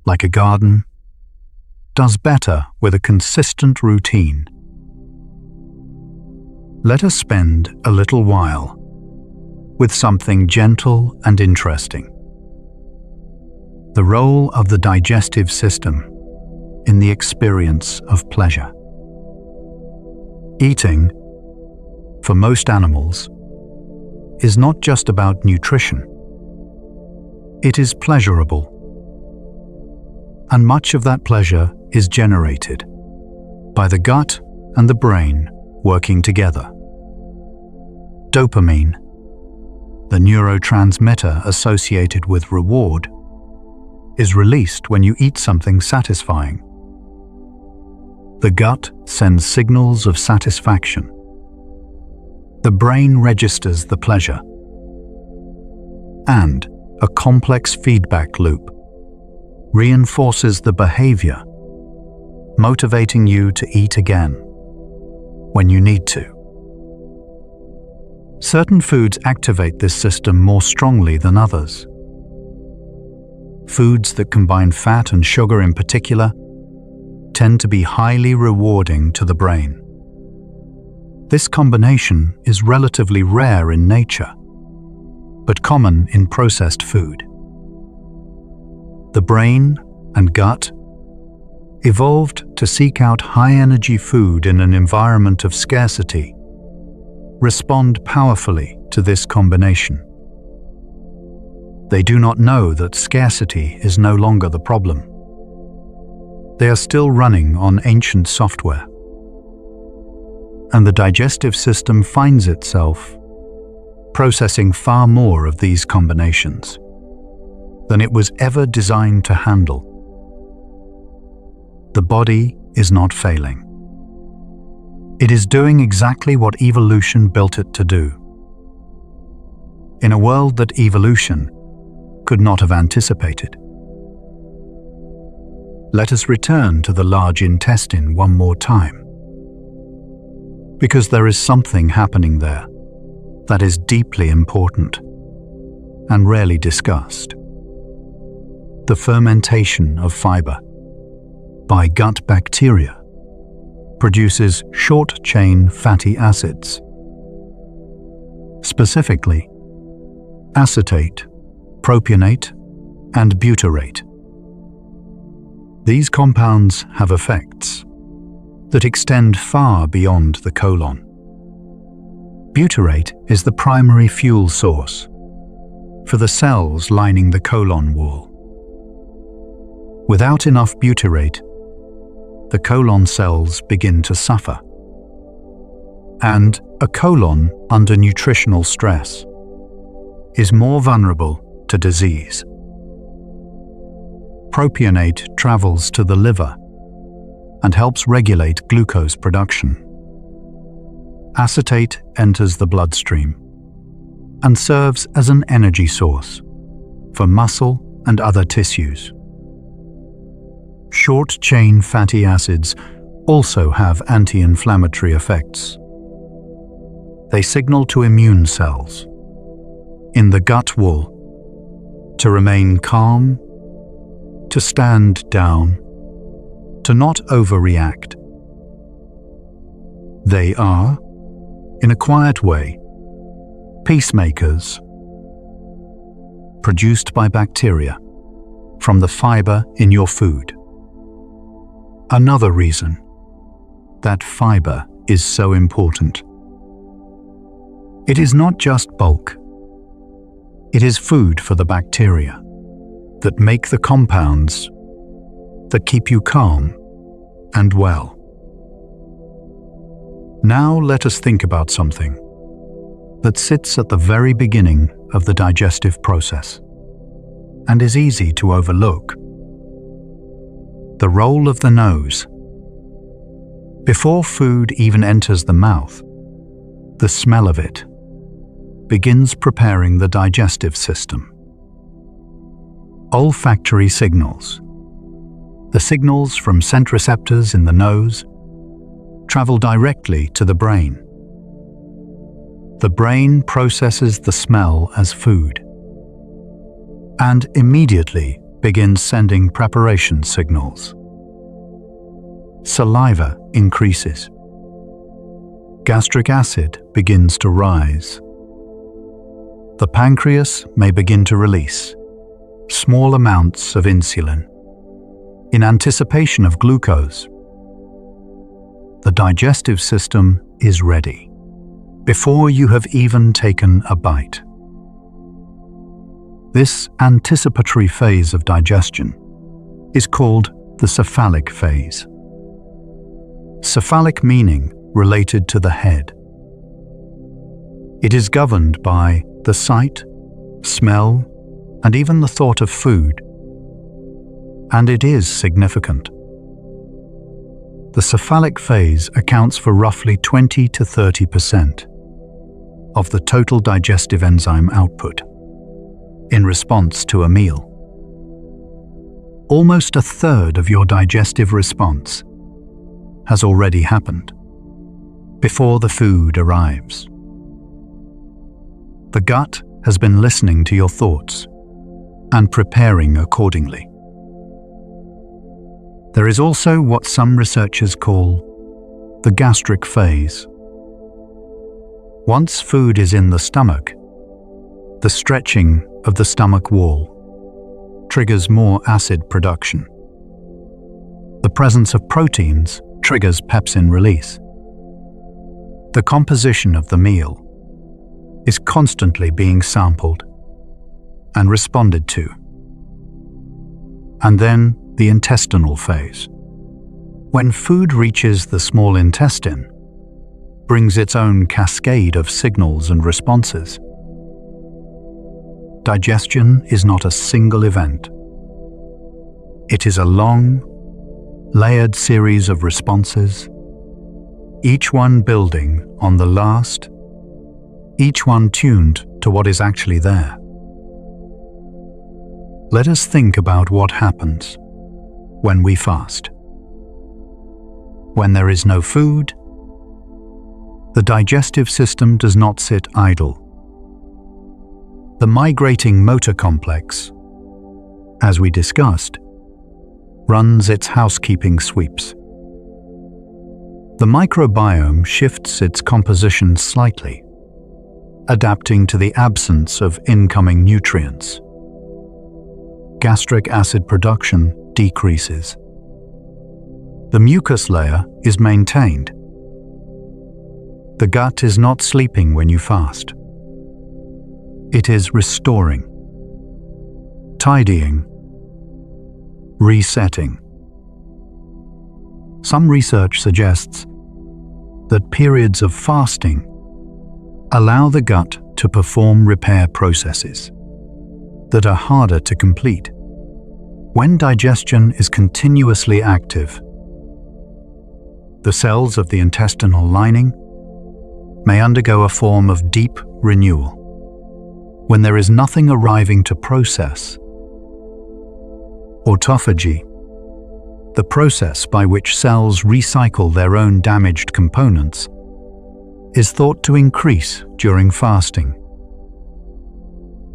like a garden, does better with a consistent routine. Let us spend a little while with something gentle and interesting. The role of the digestive system in the experience of pleasure. Eating, for most animals, is not just about nutrition. It is pleasurable. And much of that pleasure is generated by the gut and the brain working together. Dopamine, the neurotransmitter associated with reward, is released when you eat something satisfying. The gut sends signals of satisfaction. The brain registers the pleasure. And a complex feedback loop reinforces the behavior, motivating you to eat again when you need to. Certain foods activate this system more strongly than others. Foods that combine fat and sugar in particular tend to be highly rewarding to the brain. This combination is relatively rare in nature, but common in processed food. The brain and gut evolved to seek out high-energy food in an environment of scarcity, respond powerfully to this combination. They do not know that scarcity is no longer the problem. They are still running on ancient software. And the digestive system finds itself processing far more of these combinations than it was ever designed to handle. The body is not failing. It is doing exactly what evolution built it to do. In a world that evolution could not have anticipated. Let us return to the large intestine one more time, because there is something happening there that is deeply important and rarely discussed. The fermentation of fiber by gut bacteria produces short-chain fatty acids. Specifically, acetate, propionate, and butyrate. These compounds have effects that extend far beyond the colon. Butyrate is the primary fuel source for the cells lining the colon wall. Without enough butyrate, the colon cells begin to suffer. And a colon under nutritional stress is more vulnerable to disease. Propionate travels to the liver and helps regulate glucose production. Acetate enters the bloodstream and serves as an energy source for muscle and other tissues. Short-chain fatty acids also have anti-inflammatory effects. They signal to immune cells in the gut wall to remain calm, to stand down, to not overreact. They are, in a quiet way, peacemakers produced by bacteria from the fiber in your food. Another reason that fiber is so important. It is not just bulk. It is food for the bacteria that make the compounds that keep you calm and well. Now let us think about something that sits at the very beginning of the digestive process and is easy to overlook. The role of the nose. Before food even enters the mouth, the smell of it begins preparing the digestive system. Olfactory signals. The signals from scent receptors in the nose travel directly to the brain. The brain processes the smell as food and immediately begins sending preparation signals. Saliva increases. Gastric acid begins to rise. The pancreas may begin to release small amounts of insulin in anticipation of glucose. The digestive system is ready before you have even taken a bite. This anticipatory phase of digestion is called the cephalic phase. Cephalic meaning related to the head. It is governed by the sight, smell, and even the thought of food. And it is significant. The cephalic phase accounts for roughly 20 to 30% of the total digestive enzyme output in response to a meal. Almost a third of your digestive response has already happened before the food arrives. The gut has been listening to your thoughts and preparing accordingly. There is also what some researchers call the gastric phase. Once food is in the stomach, the stretching of the stomach wall triggers more acid production. The presence of proteins triggers pepsin release. The composition of the meal is constantly being sampled and responded to. And then the intestinal phase. When food reaches the small intestine, brings its own cascade of signals and responses. Digestion is not a single event. It is a long, layered series of responses, each one building on the last, each one tuned to what is actually there. Let us think about what happens when we fast. When there is no food, the digestive system does not sit idle. The migrating motor complex, as we discussed, runs its housekeeping sweeps. The microbiome shifts its composition slightly, adapting to the absence of incoming nutrients. Gastric acid production decreases. The mucus layer is maintained. The gut is not sleeping when you fast. It is restoring, tidying, resetting. Some research suggests that periods of fasting allow the gut to perform repair processes that are harder to complete. When digestion is continuously active, the cells of the intestinal lining may undergo a form of deep renewal. When there is nothing arriving to process, autophagy, the process by which cells recycle their own damaged components, is thought to increase during fasting.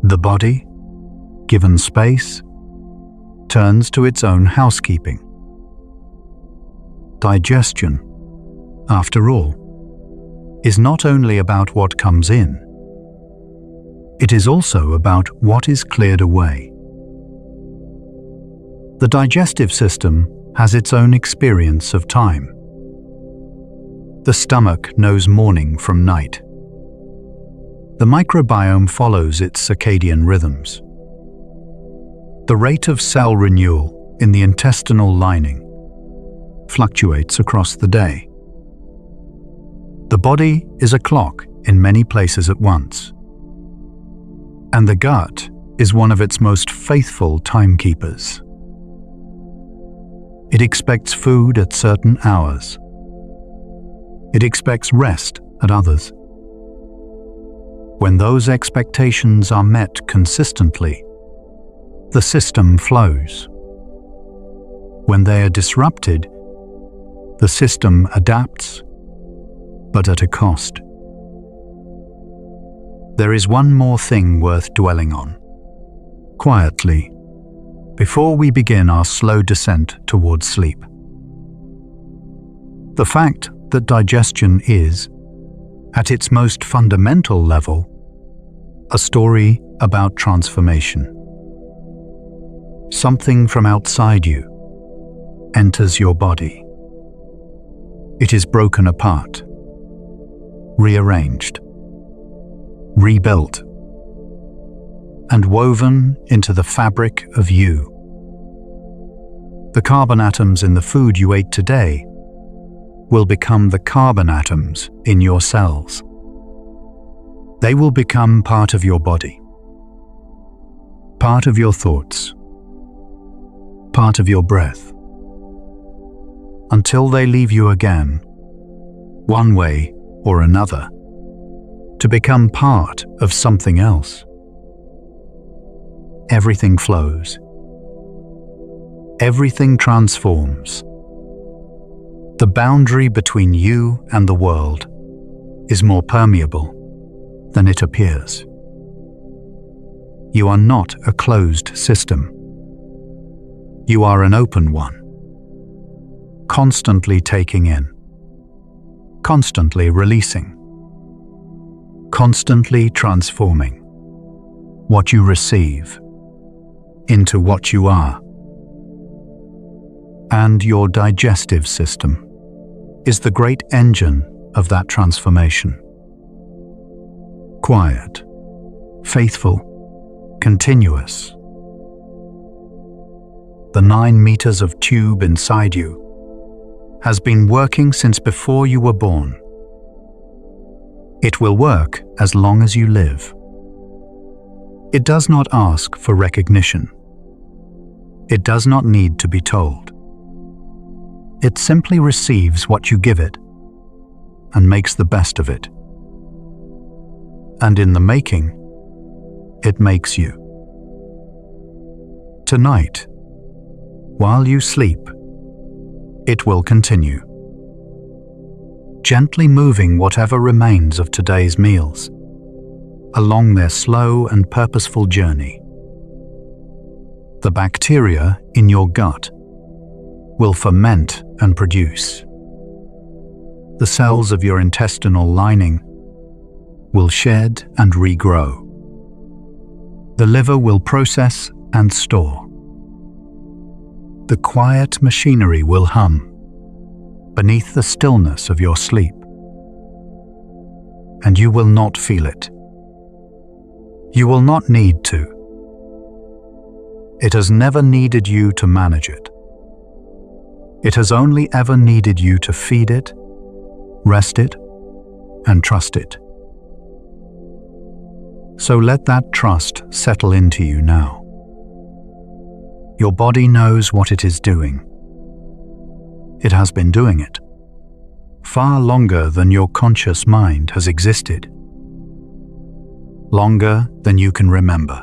The body, given space, turns to its own housekeeping. Digestion, after all, is not only about what comes in, it is also about what is cleared away. The digestive system has its own experience of time. The stomach knows morning from night. The microbiome follows its circadian rhythms. The rate of cell renewal in the intestinal lining fluctuates across the day. The body is a clock in many places at once, and the gut is one of its most faithful timekeepers. It expects food at certain hours. It expects rest at others. When those expectations are met consistently, the system flows. When they are disrupted, the system adapts, but at a cost. There is one more thing worth dwelling on, quietly, before we begin our slow descent towards sleep. The fact that digestion is, at its most fundamental level, a story about transformation. Something from outside you enters your body. It is broken apart, rearranged, rebuilt, and woven into the fabric of you. The carbon atoms in the food you ate today will become the carbon atoms in your cells. They will become part of your body, part of your thoughts, part of your breath, until they leave you again, one way or another, to become part of something else. Everything flows. Everything transforms. The boundary between you and the world is more permeable than it appears. You are not a closed system. You are an open one, constantly taking in, constantly releasing, constantly transforming what you receive into what you are. And your digestive system is the great engine of that transformation. Quiet, faithful, continuous. The 9 meters of tube inside you has been working since before you were born. It will work as long as you live. It does not ask for recognition. It does not need to be told. It simply receives what you give it and makes the best of it. And in the making, it makes you. Tonight, while you sleep, it will continue, gently moving whatever remains of today's meals along their slow and purposeful journey. The bacteria in your gut will ferment and produce. The cells of your intestinal lining will shed and regrow. The liver will process and store. The quiet machinery will hum beneath the stillness of your sleep, and you will not feel it. You will not need to. It has never needed you to manage it. It has only ever needed you to feed it, rest it, and trust it. So let that trust settle into you now. Your body knows what it is doing. It has been doing it far longer than your conscious mind has existed, longer than you can remember,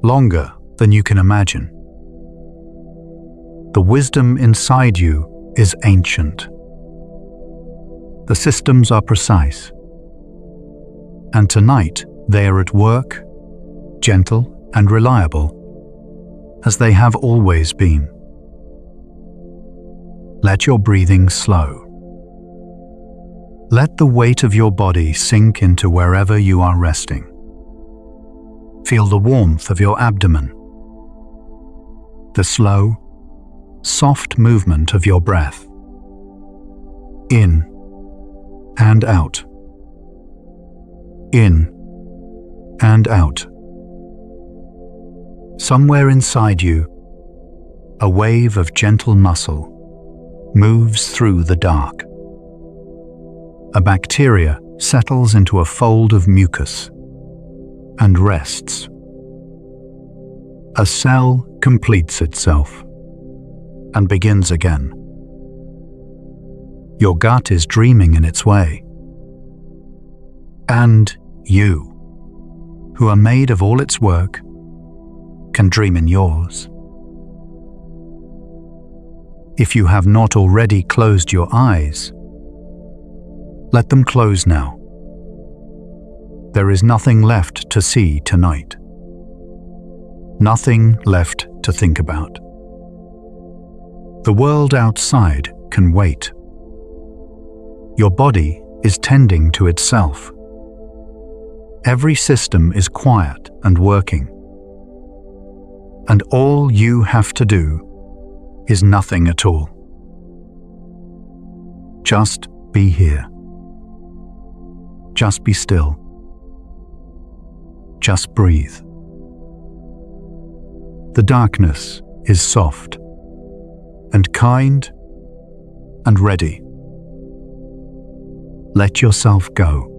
longer than you can imagine. The wisdom inside you is ancient. The systems are precise. And tonight they are at work, gentle and reliable, as they have always been. Let your breathing slow. Let the weight of your body sink into wherever you are resting. Feel the warmth of your abdomen, the slow, soft movement of your breath, in and out, in and out. Somewhere inside you, a wave of gentle muscle moves through the dark. A bacteria settles into a fold of mucus and rests. A cell completes itself and begins again. Your gut is dreaming in its way. And you, who are made of all its work, can dream in yours. If you have not already closed your eyes, let them close now. There is nothing left to see tonight. Nothing left to think about. The world outside can wait. Your body is tending to itself. Every system is quiet and working. And all you have to do is nothing at all. Just be here. Just be still. Just breathe. The darkness is soft and kind and ready. Let yourself go.